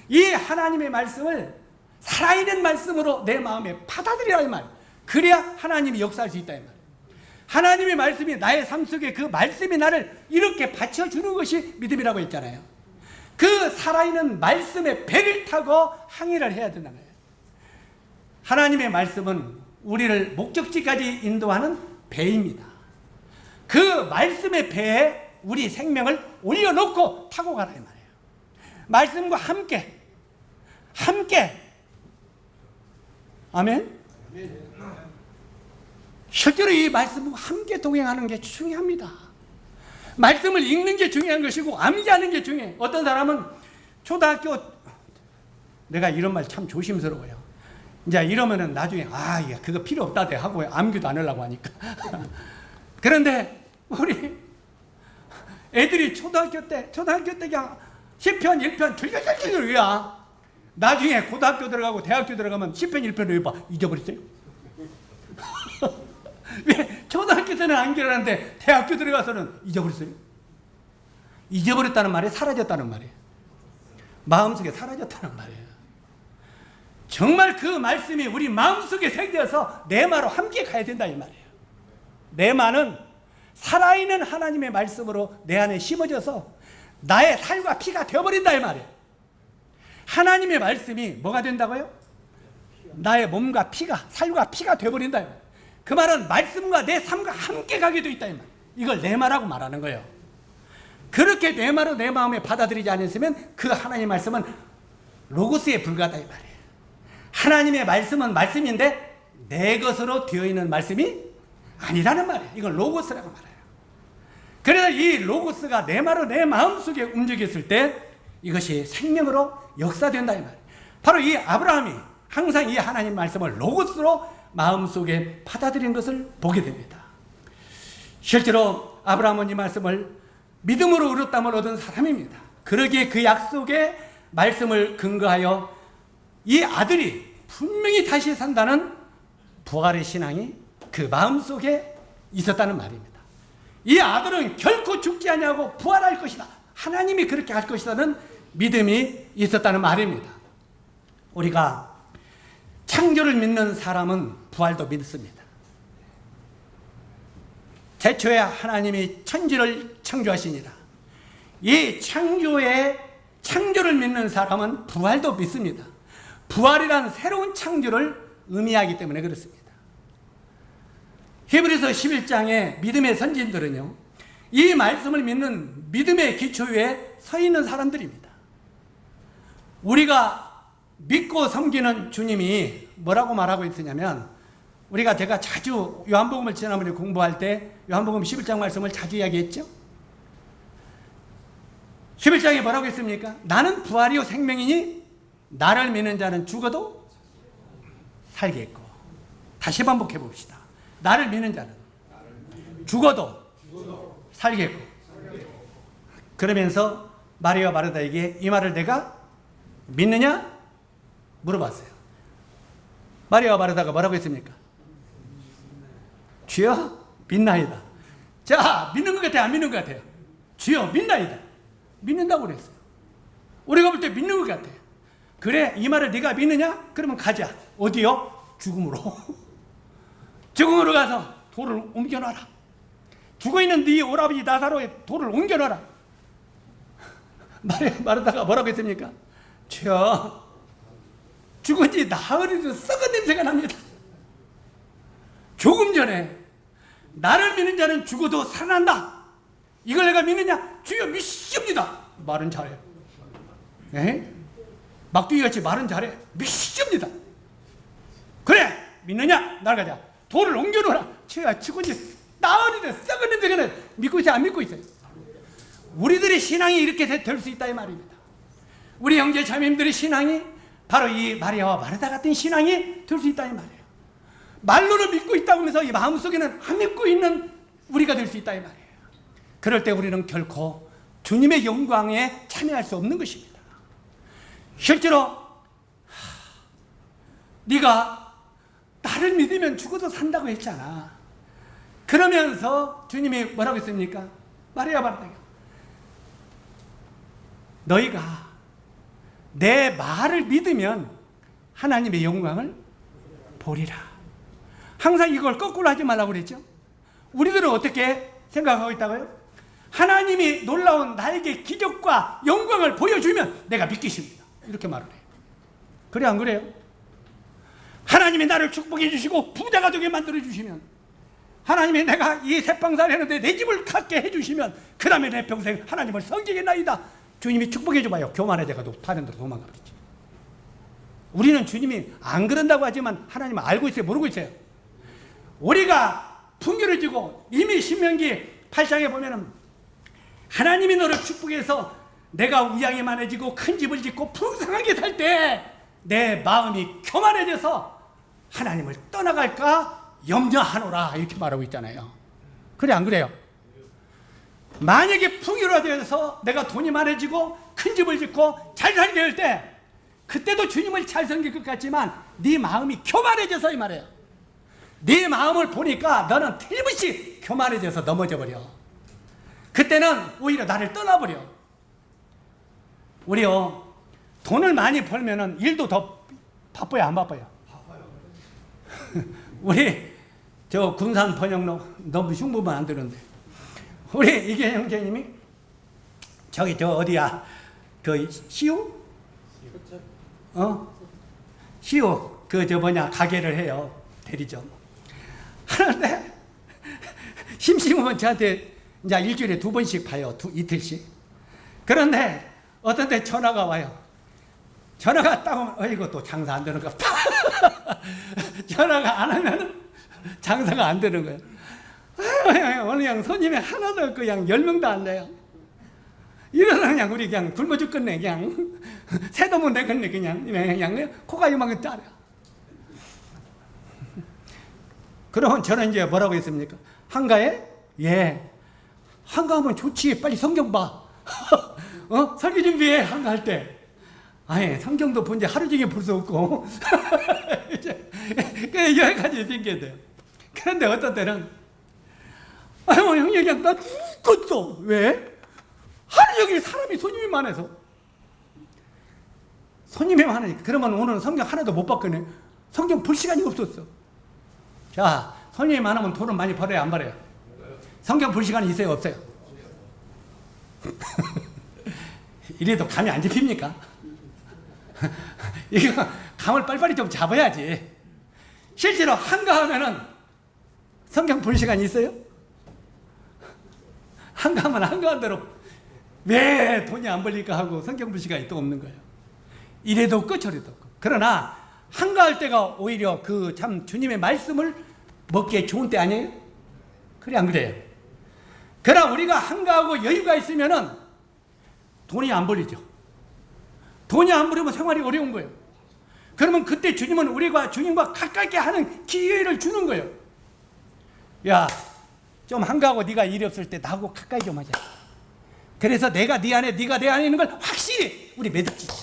이 하나님의 말씀을 살아있는 말씀으로 내 마음에 받아들이라 이 말. 그래야 하나님이 역사할 수 있다 이 말. 하나님의 말씀이 나의 삶 속에 그 말씀이 나를 이렇게 받쳐주는 것이 믿음이라고 했잖아요. 그 살아있는 말씀의 배를 타고 항해를 해야 된다는 거예요. 하나님의 말씀은 우리를 목적지까지 인도하는 배입니다. 그 말씀의 배에 우리 생명을 올려놓고 타고 가라 이 말이에요. 말씀과 함께 아멘. 실제로 이 말씀과 함께 동행하는 게 중요합니다. 말씀을 읽는 게 중요한 것이고 암기하는 게 중요해요. 어떤 사람은 초등학교, 내가 이런 말 참 조심스러워요. 이제 이러면은 나중에 그거 필요 없다대 하고 암기도 안 하려고 하니까. 그런데 우리 애들이 초등학교 때 그냥 10편 1편 줄줄줄줄 외워. 나중에 고등학교 들어가고 대학교 들어가면 10편 1편 외워봐. 잊어버렸어요. 왜 초등학교 때는 암기하는데 대학교 들어가서는 잊어버렸어요? 잊어버렸다는 말이 사라졌다는 말이에요. 마음속에 사라졌다는 말이에요. 정말 그 말씀이 우리 마음속에 새겨서 내 마로 함께 가야 된다 이 말이에요. 내 마는 살아있는 하나님의 말씀으로 내 안에 심어져서 나의 살과 피가 되어버린다 이 말이에요. 하나님의 말씀이 뭐가 된다고요? 나의 몸과 피가, 살과 피가 되어버린다 이 말이에요. 그 말은 말씀과 내 삶과 함께 가게 되어 있다 이 말. 이걸 내 마라고 말하는 거예요. 그렇게 내 마로 내 마음에 받아들이지 않았으면 그 하나님의 말씀은 로고스에 불과하다 이 말이에요. 하나님의 말씀은 말씀인데 내 것으로 되어 있는 말씀이 아니라는 말이에요. 이건 로고스라고 말해요. 그래서 이 로고스가 내 마로 내 마음속에 움직였을 때 이것이 생명으로 역사된다 이 말이에요. 바로 이 아브라함이 항상 이 하나님 말씀을 로고스로 마음속에 받아들인 것을 보게 됩니다. 실제로 아브라함은 이 말씀을 믿음으로 의롭다함을 얻은 사람입니다. 그러기에 그 약속의 말씀을 근거하여 이 아들이 분명히 다시 산다는 부활의 신앙이 그 마음속에 있었다는 말입니다. 이 아들은 결코 죽지 아니하고 부활할 것이다. 하나님이 그렇게 할 것이라는 믿음이 있었다는 말입니다. 우리가 창조를 믿는 사람은 부활도 믿습니다. 태초에 하나님이 천지를 창조하시니라. 이 창조를 믿는 사람은 부활도 믿습니다. 부활이란 새로운 창조를 의미하기 때문에 그렇습니다. 히브리서 11장의 믿음의 선진들은요, 이 말씀을 믿는 믿음의 기초 위에 서 있는 사람들입니다. 우리가 믿고 섬기는 주님이 뭐라고 말하고 있으냐면, 제가 자주 요한복음을 지난번에 공부할 때 요한복음 11장 말씀을 자주 이야기했죠. 11장에 뭐라고 했습니까? 나는 부활이요 생명이니 나를 믿는 자는 죽어도 살겠고. 다시 반복해 봅시다. 나를 믿는 자는 죽어도 살겠고. 그러면서 마리아와 마르다에게 이 말을 내가 믿느냐? 물어봤어요. 마리아와 마르다가 뭐라고 했습니까? 주여 믿나이다. 자, 믿는 것 같아요? 안 믿는 것 같아요? 주여 믿나이다. 믿는다고 그랬어요. 우리가 볼 때 믿는 것 같아요. 그래, 이 말을 네가 믿느냐? 그러면 가자. 어디요? 죽음으로. 죽음으로 가서 돌을 옮겨놔라. 죽어있는 네 오라버니 나사로의 돌을 옮겨놔라. 마르다가 뭐라고 했습니까? 주여, 죽은 지 나흘이도 썩은 냄새가 납니다. 조금 전에 나를 믿는 자는 죽어도 살아난다. 이걸 내가 믿느냐? 주여 믿습니다. 말은 잘해. 막둥이같이 말은 잘해. 믿습니다. 그래, 믿느냐? 나가자. 돌을 옮겨놓으라. 주여, 죽은 지 나흘이도 썩은 냄새가 나. 믿고 있어요? 안 믿고 있어요? 우리들의 신앙이 이렇게 될 수 있다 이 말입니다. 우리 형제 자매님들의 신앙이 바로 이 마리아와 마르다 같은 신앙이 될 수 있다 이 말이에요. 말로는 믿고 있다고 하면서 이 마음속에는 안 믿고 있는 우리가 될 수 있다 이 말이에요. 그럴 때 우리는 결코 주님의 영광에 참여할 수 없는 것입니다. 실제로 네가 나를 믿으면 죽어도 산다고 했잖아. 그러면서 주님이 뭐라고 했습니까? 마리아 마르다가 너희가 내 말을 믿으면 하나님의 영광을 보리라. 항상 이걸 거꾸로 하지 말라고 그랬죠. 우리들은 어떻게 생각하고 있다고요? 하나님이 놀라운 나에게 기적과 영광을 보여주면 내가 믿겠습니다. 이렇게 말을 해요. 그래 안 그래요? 하나님이 나를 축복해 주시고 부자가 되게 만들어 주시면, 하나님이 내가 이 새빵살 했는데 내 집을 갖게 해주시면 그 다음에 내 평생 하나님을 섬기겠나이다. 주님이 축복해 줘봐요. 교만해져가지고 다른 데로 도망가겠지. 우리는 주님이 안 그런다고 하지만 하나님은 알고 있어요? 모르고 있어요? 우리가 풍요로워지고 이미 신명기 8장에 보면은 하나님이 너를 축복해서 내가 우양이 많아지고 큰 집을 짓고 풍성하게 살 때 내 마음이 교만해져서 하나님을 떠나갈까 염려하노라 이렇게 말하고 있잖아요. 그래 안 그래요? 만약에 풍요로워져서 내가 돈이 많아지고 큰 집을 짓고 잘 살게 될 때 그때도 주님을 잘 섬길 것 같지만 네 마음이 교만해져서 이 말이에요. 네 마음을 보니까 너는 틀림없이 교만해져서 넘어져 버려. 그때는 오히려 나를 떠나버려. 우리요 돈을 많이 벌면은 일도 더 바빠요 안 바빠요? 바빠요. 우리 저 군산 번영로 너무 흉보면 안 되는데 우리 이게 형제님이 저기 저 어디야 그 시우? 시우 그 저 뭐냐 가게를 해요. 대리점 하는데 심심하면 저한테 이제 일주일에 2번씩 봐요. 이틀씩. 그런데 어떤 데 전화가 와요. 전화가 딱 오면 어이구 또 장사 안 되는 것 같다. 전화가 안 하면 장사가 안 되는 거예요. 오늘 그냥 손님이 하나도 없고 그냥 10명도 안 돼요. 이러다 그냥 우리 그냥 굶어 죽겠네. 그냥 새도 못 내겠네. 그냥 코가 이만큼 짜려. 그러면 저는 이제 뭐라고 했습니까? 한가해? 예. 한가하면 좋지. 빨리 성경 봐. 설교 준비해. 한가할 때. 아니 성경도 본 지 하루 종일 볼 수 없고 그냥 여기까지 핑계 돼요. 그런데 어떤 때는 아유 형님 그냥 나 죽겠어. 왜? 하루 종일 사람이 손님이 많아서. 손님이 많으니까. 그러면 오늘은 성경 하나도 못 봤거든요. 성경 볼 시간이 없었어. 자, 손님이 많으면 돈은 많이 벌어요 안 벌어요? 성경 볼 시간이 있어요 없어요? 이래도 감이 안 잡힙니까? 이거 감을 빨리빨리 좀 잡아야지. 실제로 한가하면은 성경 볼 시간이 있어요? 한가하면 한가한 대로 왜 돈이 안 벌릴까 하고 성경 볼 시간이 또 없는 거예요. 이래도 없고 저래도 없고. 그러나 한가할 때가 오히려 그 참 주님의 말씀을 먹기에 좋은 때 아니에요? 그래 안 그래요? 그러나 우리가 한가하고 여유가 있으면은 돈이 안 벌리죠. 돈이 안 벌리면 생활이 어려운 거예요. 그러면 그때 주님은 우리가 주님과 가깝게 하는 기회를 주는 거예요. 야, 좀 한가하고 네가 일이 없을 때 나하고 가까이 좀 하자. 그래서 내가 네 안에 네가 내 안에 있는 걸 확실히 우리 매듭짓자.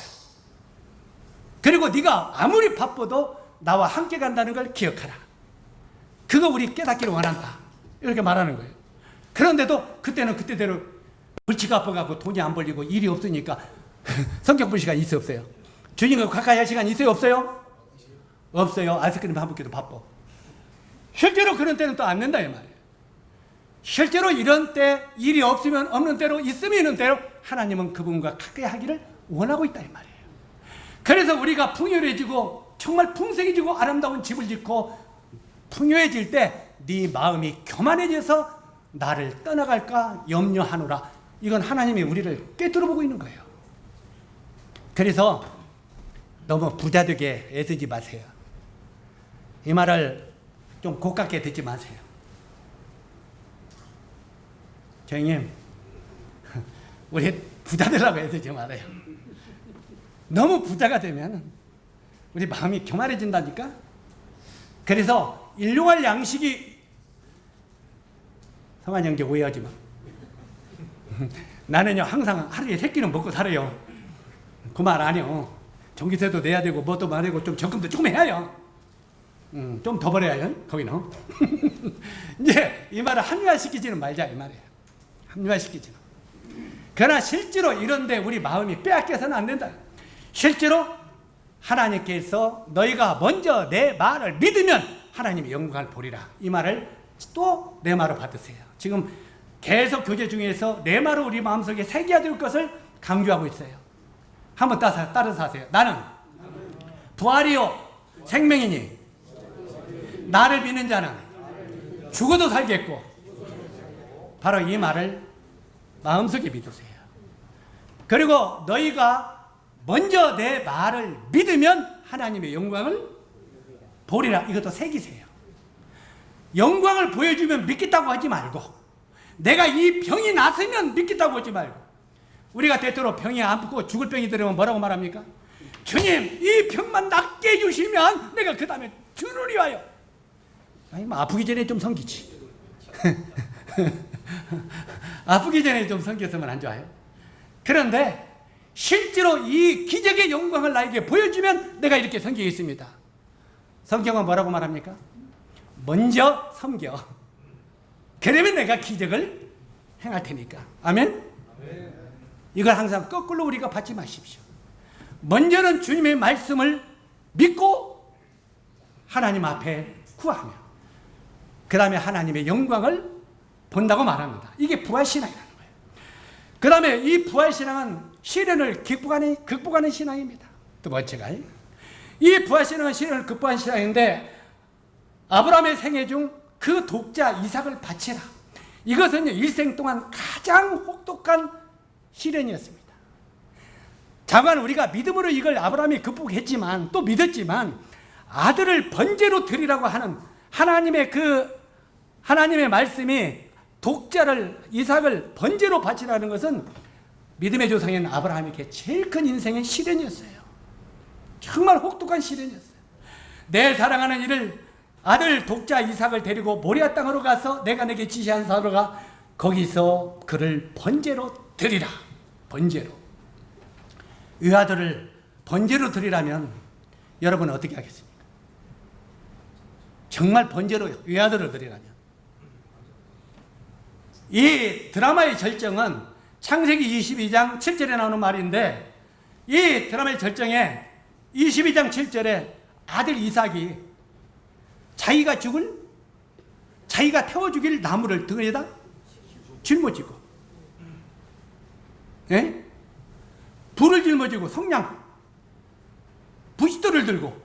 그리고 네가 아무리 바빠도 나와 함께 간다는 걸 기억하라. 그거 우리 깨닫기를 원한다. 이렇게 말하는 거예요. 그런데도 그때는 그때대로 불치가 아파가고 돈이 안 벌리고 일이 없으니까 성경 볼 시간이 있어요 없어요? 주님과 가까이 할 시간이 있어요 없어요? 없어요. 아이스크림 한 먹기도 바빠. 실제로 그런 때는 또 안 된다 이 말이에요. 실제로 이런 때 일이 없으면 없는 대로 있으면 있는 대로 하나님은 그분과 가까이 하기를 원하고 있다 이 말이에요. 그래서 우리가 풍요해지고 정말 풍성해지고 아름다운 집을 짓고 풍요해질 때 네 마음이 교만해져서 나를 떠나갈까 염려하노라. 이건 하나님이 우리를 꿰뚫어 보고 있는 거예요. 그래서 너무 부자 되게 애쓰지 마세요. 이 말을 좀 고깝게 듣지 마세요. 형님, 우리 부자 되라고 애쓰지 말아요. 너무 부자가 되면 우리 마음이 교만해진다니까. 그래서 일용할 양식이, 성한 형제 오해하지 마. 나는요 항상 하루에 3끼는 먹고 살아요. 그 말 아니요. 전기세도 내야 되고 뭐도 말하고 좀 적금도 조금 해야요. 좀 더 벌어야요. 거기는. 이제 이 말을 합리화시키지는 말자 이 말이에요. 합리화시키지는. 그러나 실제로 이런데 우리 마음이 빼앗겨서는 안 된다. 실제로 하나님께서 너희가 먼저 내 말을 믿으면 하나님의 영광을 보리라. 이 말을 또 내 말을 받으세요. 지금 계속 교제 중에서 내 말을 우리 마음속에 새겨야 될 것을 강조하고 있어요. 한번 따라서 하세요. 나는 부활이요 생명이니 나를 믿는 자는 죽어도 살겠고. 바로 이 말을 마음속에 믿으세요. 그리고 너희가 먼저 내 말을 믿으면 하나님의 영광을 보리라. 이것도 새기세요. 영광을 보여주면 믿겠다고 하지 말고, 내가 이 병이 났으면 믿겠다고 하지 말고. 우리가 때때로 병이 아프고 죽을 병이 들으면 뭐라고 말합니까? 주님, 이 병만 낫게 해주시면 내가 그 다음에 주를 위하여. 아니, 뭐 아프기 전에 좀 섬기지. 아프기 전에 좀 섬겼으면 안 좋아요? 그런데 실제로 이 기적의 영광을 나에게 보여주면 내가 이렇게 섬기겠습니다. 성경은 뭐라고 말합니까? 먼저 섬겨. 그러면 내가 기적을 행할 테니까. 아멘? 이걸 항상 거꾸로 우리가 받지 마십시오. 먼저는 주님의 말씀을 믿고 하나님 앞에 구하며 그 다음에 하나님의 영광을 본다고 말합니다. 이게 부활신앙이라는 거예요. 그 다음에 이 부활신앙은 시련을 극복하는 신앙입니다. 두 번째가 이 부활신앙은 시련을 극복하는 신앙인데, 아브라함의 생애 중 그 독자 이삭을 바치라. 이것은 일생 동안 가장 혹독한 시련이었습니다. 자관 우리가 믿음으로 이걸 아브라함이 극복했지만, 또 믿었지만, 아들을 번제로 드리라고 하는 하나님의 말씀이 독자를, 이삭을 번제로 바치라는 것은 믿음의 조상인 아브라함에게 제일 큰 인생의 시련이었어요. 정말 혹독한 시련이었어요. 내 사랑하는 이를, 아들 독자 이삭을 데리고 모리아 땅으로 가서 내가 내게 지시한 사로 가 거기서 그를 번제로 드리라. 번제로. 이 아들을 번제로 드리라면 여러분은 어떻게 하겠습니까? 정말 번제로 이 아들을 드리라면. 이 드라마의 절정은 창세기 22장 7절에 나오는 말인데, 이 드라마의 절정에 22장 7절에 아들 이삭이 자기가 태워 죽일 나무를 등에다 짊어지고, 예? 불을 짊어지고 성냥 부싯돌을 들고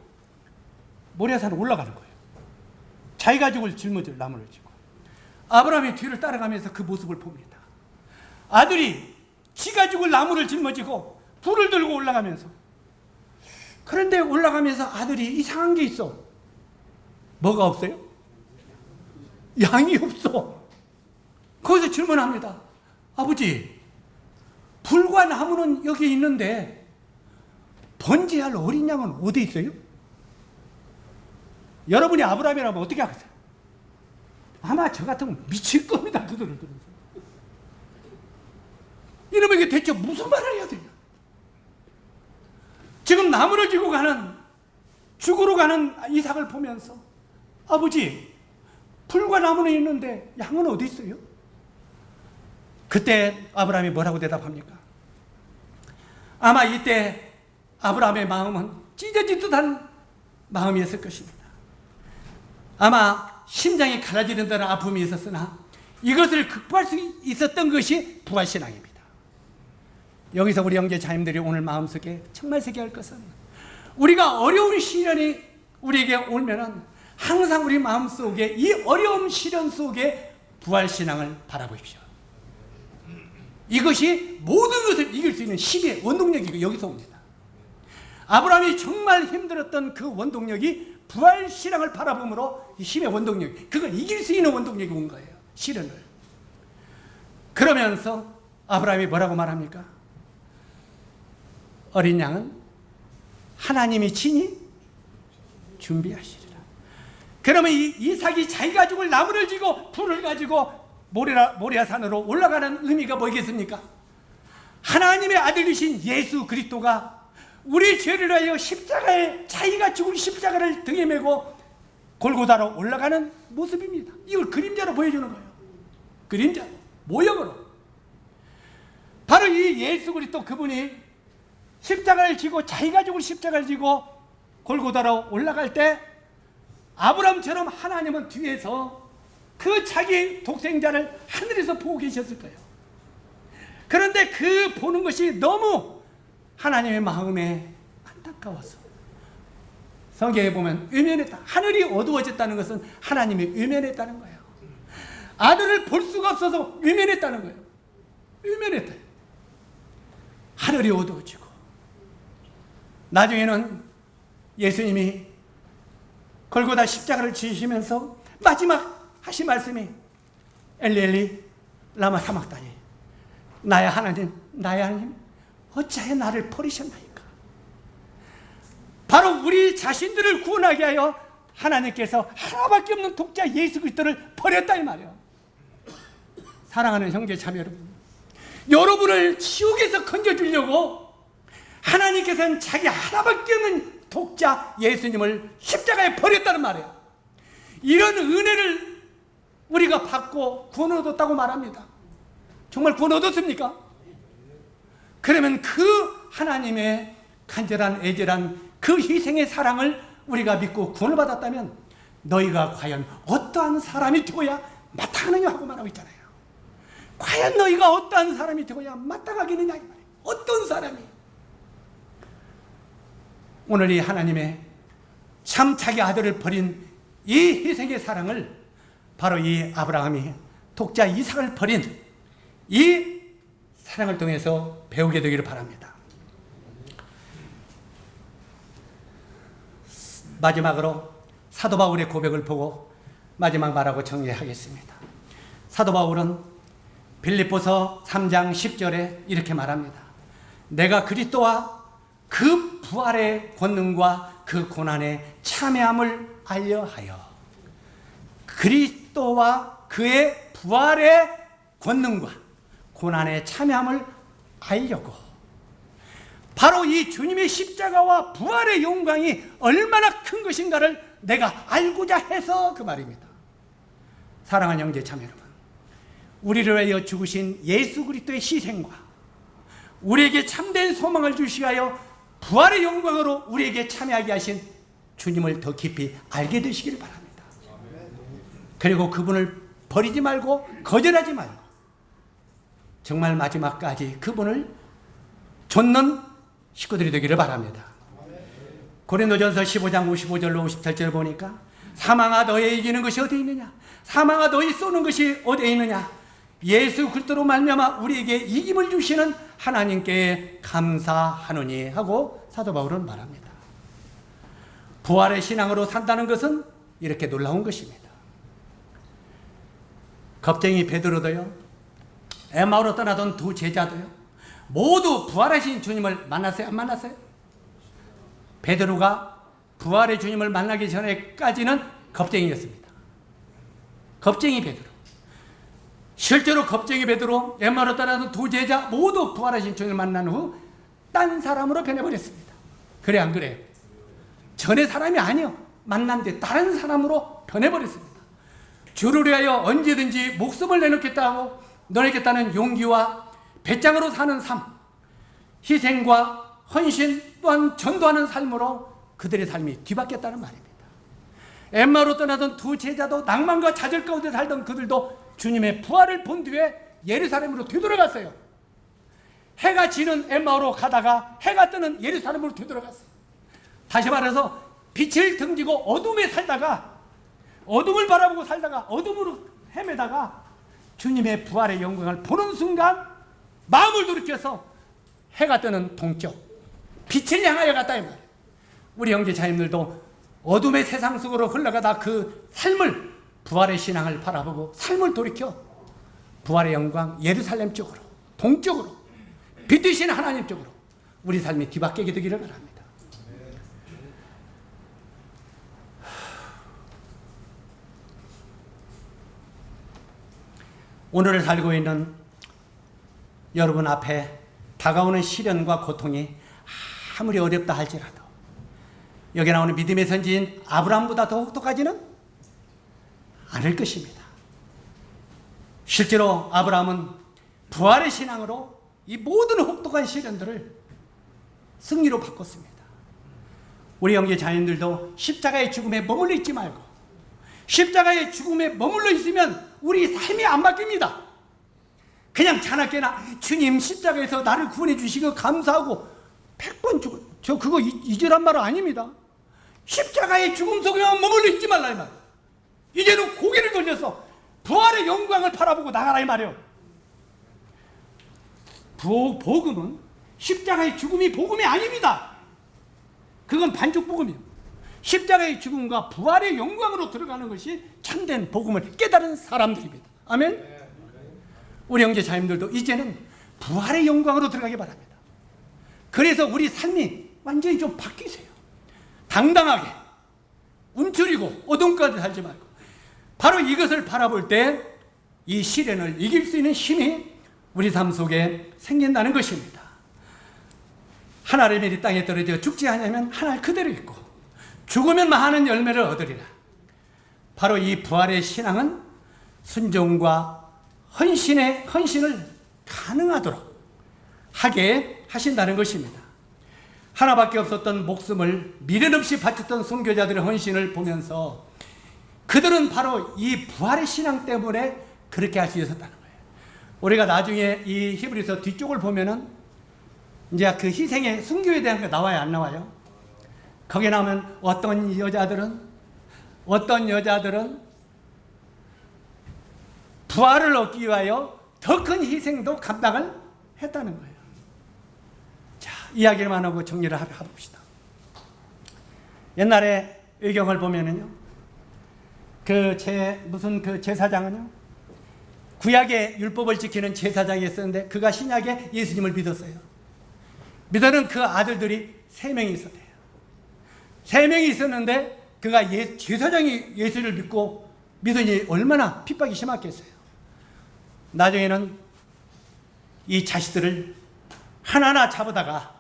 모리아산으로 올라가는 거예요. 자기가 죽을 짊어질 나무를 지고. 아브라함이 뒤를 따라가면서 그 모습을 봅니다. 아들이 지가 죽을 나무를 짊어지고 불을 들고 올라가면서. 그런데 올라가면서 아들이 이상한 게 있어. 뭐가 없어요? 양이 없어. 거기서 질문합니다. 아버지, 불과 나무는 여기 있는데 번제할 어린 양은 어디 있어요? 여러분이 아브라함이라면 어떻게 하겠어요? 아마 저 같으면 미칠 겁니다. 그들을 들으면서. 이러면 이게 대체 무슨 말을 해야 되냐? 지금 나무를 지고 죽으러 가는 이삭을 보면서, 아버지, 풀과 나무는 있는데 양은 어디 있어요? 그때 아브라함이 뭐라고 대답합니까? 아마 이때 아브라함의 마음은 찢어질 듯한 마음이었을 것입니다. 아마 심장이 갈라지는 듯한 아픔이 있었으나 이것을 극복할 수 있었던 것이 부활신앙입니다. 여기서 우리 형제 자님들이 오늘 마음속에 정말 새겨야 할 것은, 우리가 어려운 시련이 우리에게 오면은 항상 우리 마음속에 이 어려움 시련 속에 부활신앙을 바라보십시오. 이것이 모든 것을 이길 수 있는 힘의 원동력이 여기서 옵니다. 아브라함이 정말 힘들었던 그 원동력이 부활신앙을 바라봄으로 힘의 원동력, 그걸 이길 수 있는 원동력이 온 거예요. 시련을. 그러면서 아브라함이 뭐라고 말합니까? 어린 양은 하나님이 친히 준비하시리라. 그러면 이 이삭이 자기가 죽을 나무를 지고 불을 가지고 모리아 산으로 올라가는 의미가 뭐겠습니까? 하나님의 아들이신 예수 그리스도가 우리 죄를 위하여 십자가에 자기가 죽은 십자가를 등에 메고 골고다로 올라가는 모습입니다. 이걸 그림자로 보여주는 거예요. 그림자, 모형으로. 바로 이 예수 그리스도 그분이 십자가를 지고 자기가 죽은 십자가를 지고 골고다로 올라갈 때 아브라함처럼 하나님은 뒤에서 그 자기 독생자를 하늘에서 보고 계셨을 거예요. 그런데 그 보는 것이 너무 하나님의 마음에 안타까워서 성경에 보면 외면했다. 하늘이 어두워졌다는 것은 하나님이 외면했다는 거예요. 아들을 볼 수가 없어서 외면했다는 거예요. 외면했다. 하늘이 어두워지고 나중에는 예수님이 골고다 십자가를 지시면서 마지막 하신 말씀이 엘리 엘리 라마 사막다니, 나의 하나님 어찌하여 나를 버리셨나이까. 바로 우리 자신들을 구원하게 하여 하나님께서 하나밖에 없는 독자 예수 그리스도를 버렸다 이 말이에요. 사랑하는 형제 자매 여러분, 여러분을 지옥에서 건져주려고 하나님께서는 자기 하나밖에 없는 독자 예수님을 십자가에 버렸다는 말이에요. 이런 은혜를 우리가 받고 구원 얻었다고 말합니다. 정말 구원 얻었습니까? 그러면 그 하나님의 간절한 애절한 그 희생의 사랑을 우리가 믿고 구원을 받았다면 너희가 과연 어떠한 사람이 되어야 마땅하느냐 하고 말하고 있잖아요. 과연 너희가 어떠한 사람이 되어야 마땅하겠느냐 이 말이에요. 어떤 사람이. 오늘 이 하나님의 참 자기 아들을 버린 이 희생의 사랑을 바로 이 아브라함이 독자 이삭을 버린 이 사랑을 통해서 배우게 되기를 바랍니다. 마지막으로 사도 바울의 고백을 보고 마지막 말하고 정리하겠습니다. 사도 바울은 빌립보서 3장 10절에 이렇게 말합니다. 내가 그리스도와 그 부활의 권능과 그 고난의 참여함을 알려하여. 그리스도와 그의 부활의 권능과 고난의 참여함을 알려고. 바로 이 주님의 십자가와 부활의 영광이 얼마나 큰 것인가를 내가 알고자 해서 그 말입니다. 사랑하는 형제 자매 여러분, 우리를 위하여 죽으신 예수 그리스도의 희생과 우리에게 참된 소망을 주시하여 부활의 영광으로 우리에게 참여하게 하신 주님을 더 깊이 알게 되시길 바랍니다. 그리고 그분을 버리지 말고 거절하지 말고 정말 마지막까지 그분을 좇는 식구들이 되기를 바랍니다. 고린도전서 15장 55절로 57절 보니까 사망아 너의 이기는 것이 어디에 있느냐, 사망아 너희 쏘는 것이 어디에 있느냐, 예수 그리스도로 말미암아 우리에게 이김을 주시는 하나님께 감사하노니 하고 사도 바울은 말합니다. 부활의 신앙으로 산다는 것은 이렇게 놀라운 것입니다. 겁쟁이 베드로도요, 엠마오로 떠나던 두 제자도요, 모두 부활하신 주님을 만났어요? 안 만났어요? 베드로가 부활의 주님을 만나기 전에까지는 겁쟁이였습니다. 겁쟁이 베드로. 실제로 겁쟁이 베드로, 엠마오로 떠나던 두 제자 모두 부활하신 주님을 만난 후 딴 사람으로 변해버렸습니다. 그래 안 그래요? 전의 사람이 아니요, 만난 뒤 다른 사람으로 변해버렸습니다. 주를 위하여 언제든지 목숨을 내놓겠다고 너네겠다는 용기와 배짱으로 사는 삶, 희생과 헌신 또한 전도하는 삶으로 그들의 삶이 뒤바뀌었다는 말입니다. 엠마오로 떠나던 두 제자도 낭만과 좌절 가운데 살던 그들도 주님의 부활을 본 뒤에 예루살렘으로 되돌아갔어요. 해가 지는 엠마오로 가다가 해가 뜨는 예루살렘으로 되돌아갔어요. 다시 말해서 빛을 등지고 어둠에 살다가, 어둠을 바라보고 살다가 어둠으로 헤매다가 주님의 부활의 영광을 보는 순간 마음을 돌이켜서 해가 뜨는 동쪽 빛을 향하여 갔다 이 말이에요. 우리 형제 자님들도 어둠의 세상 속으로 흘러가다 그 삶을, 부활의 신앙을 바라보고 삶을 돌이켜 부활의 영광 예루살렘 쪽으로, 동쪽으로, 빛 되신 하나님 쪽으로 우리 삶이 뒤바뀌게 되기를 바랍니다. 오늘을 살고 있는 여러분 앞에 다가오는 시련과 고통이 아무리 어렵다 할지라도 여기 나오는 믿음의 선지인 아브라함보다 더 혹독하지는 않을 것입니다. 실제로 아브라함은 부활의 신앙으로 이 모든 혹독한 시련들을 승리로 바꿨습니다. 우리 형제 자녀들도 십자가의 죽음에 머물러 있지 말고, 십자가의 죽음에 머물러 있으면 우리 삶이 안 바뀝니다. 그냥 자나깨나 주님 십자가에서 나를 구원해 주시고 감사하고 100번 죽어, 저 그거 잊으란 말은 아닙니다. 십자가의 죽음 속에만 머물러 있지 말라 이 말이에요. 이제는 고개를 돌려서 부활의 영광을 바라보고 나가라 이 말이에요. 복음은 십자가의 죽음이 복음이 아닙니다. 그건 반죽 복음이에요. 십자가의 죽음과 부활의 영광으로 들어가는 것이 참된 복음을 깨달은 사람들입니다. 아멘. 우리 형제 자님들도 이제는 부활의 영광으로 들어가기 바랍니다. 그래서 우리 삶이 완전히 좀 바뀌세요. 당당하게 움츠리고 어둠까지 살지 말고 바로 이것을 바라볼 때 이 시련을 이길 수 있는 힘이 우리 삶 속에 생긴다는 것입니다. 한 알이 땅에 떨어져 죽지 않으면 한 알 그대로 있고 죽으면 많은 열매를 얻으리라. 바로 이 부활의 신앙은 순종과 헌신을 가능하도록 하게 하신다는 것입니다. 하나밖에 없었던 목숨을 미련 없이 바쳤던 선교자들의 헌신을 보면서 그들은 바로 이 부활의 신앙 때문에 그렇게 할 수 있었다는 거예요. 우리가 나중에 이 히브리서 뒤쪽을 보면은 이제 그 희생의 순교에 대한 게 나와요, 안 나와요? 거기에 나오면 어떤 여자들은 부활을 얻기 위하여 더 큰 희생도 감당을 했다는 거예요. 자, 이야기만 하고 정리를 해봅시다. 옛날에 의경을 보면은요, 그 제사장은요, 구약의 율법을 지키는 제사장이 있었는데 그가 신약의 예수님을 믿었어요. 믿어는 그 아들들이 3명이 있었대요. 3명이 있었는데 그가 제사장이 예수를 믿으니 얼마나 핍박이 심했겠어요. 나중에는 이 자식들을 하나하나 잡아다가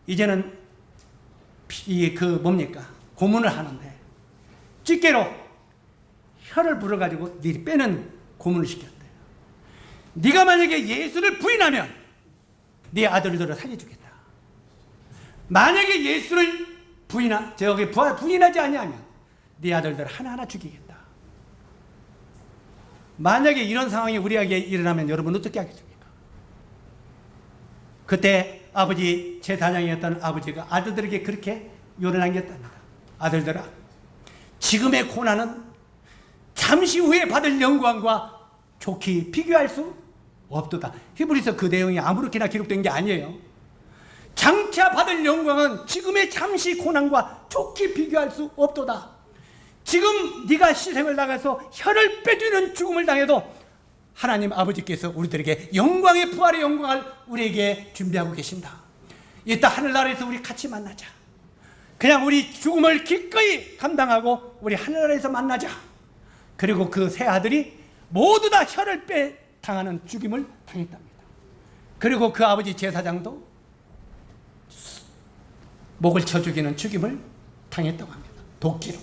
이제는 고문을 하는데 찌개로 혀를 불어가지고 빼는 고문을 시켰대요. 네가 만약에 예수를 부인하면 네 아들들을 살려주겠다. 만약에 예수를 부인하지 아니하면 네 아들들 하나하나 죽이겠다. 만약에 이런 상황이 우리에게 일어나면 여러분 어떻게 하겠습니까? 그때 아버지 제사장이었던 아버지가 아들들에게 그렇게 요를 남겼답니다. 아들들아, 지금의 고난은 잠시 후에 받을 영광과 좋게 비교할 수 없도다. 히브리서 그 내용이 아무렇게나 기록된 게 아니에요. 장차 받을 영광은 지금의 잠시 고난과 좋게 비교할 수 없도다. 지금 네가 희생을 당해서 혀를 빼주는 죽음을 당해도 하나님 아버지께서 우리들에게 영광의 부활의 영광을 우리에게 준비하고 계신다. 이따 하늘나라에서 우리 같이 만나자. 그냥 우리 죽음을 기꺼이 감당하고 우리 하늘나라에서 만나자. 그리고 그 세 아들이 모두 다 혀를 빼 당하는 죽임을 당했답니다. 그리고 그 아버지 제사장도 목을 쳐 죽이는 죽임을 당했다고 합니다. 도끼로.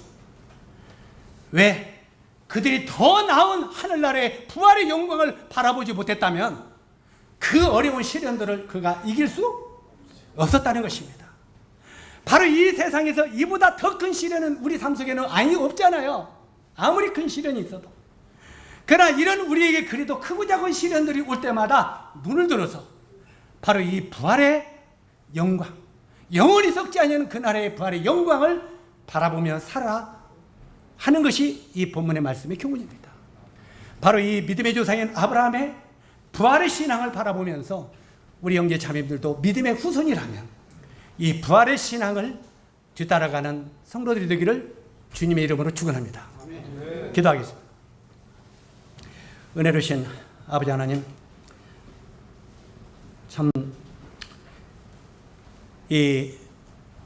왜? 그들이 더 나은 하늘나라의 부활의 영광을 바라보지 못했다면 그 어려운 시련들을 그가 이길 수 없었다는 것입니다. 바로 이 세상에서 이보다 더 큰 시련은 우리 삶 속에는 없잖아요. 아무리 큰 시련이 있어도. 그러나 이런 우리에게 그래도 크고 작은 시련들이 올 때마다 눈을 들어서 바로 이 부활의 영광, 영원히 썩지 않는 그 나라의 부활의 영광을 바라보며 살아 하는 것이 이 본문의 말씀의 교훈입니다. 바로 이 믿음의 조상인 아브라함의 부활의 신앙을 바라보면서 우리 형제 자매들도 믿음의 후손이라면 이 부활의 신앙을 뒤따라가는 성도들이 되기를 주님의 이름으로 축원합니다. 기도하겠습니다. 은혜로우신 아버지 하나님, 참 이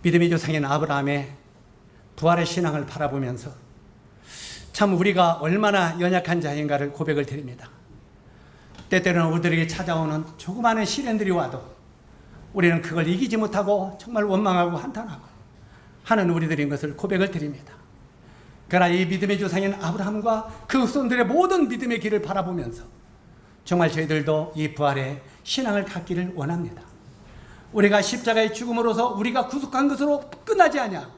믿음의 조상인 아브라함의 부활의 신앙을 바라보면서 참 우리가 얼마나 연약한 자인가를 고백을 드립니다. 때때로는 우리들에게 찾아오는 조그마한 시련들이 와도 우리는 그걸 이기지 못하고 정말 원망하고 한탄하고 하는 우리들인 것을 고백을 드립니다. 그러나 이 믿음의 조상인 아브라함과 그 후손들의 모든 믿음의 길을 바라보면서 정말 저희들도 이 부활의 신앙을 갖기를 원합니다. 우리가 십자가의 죽음으로서 우리가 구속한 것으로 끝나지 아니하고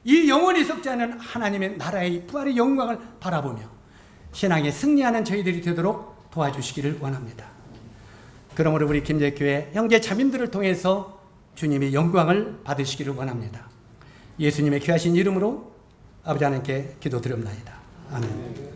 이 영원히 썩지 않은 하나님의 나라의 부활의 영광을 바라보며 신앙에 승리하는 저희들이 되도록 도와주시기를 원합니다. 그러므로 우리 김제교회 형제 자매들을 통해서 주님의 영광을 받으시기를 원합니다. 예수님의 귀하신 이름으로 아버지 하나님께 기도드립니다. 아멘.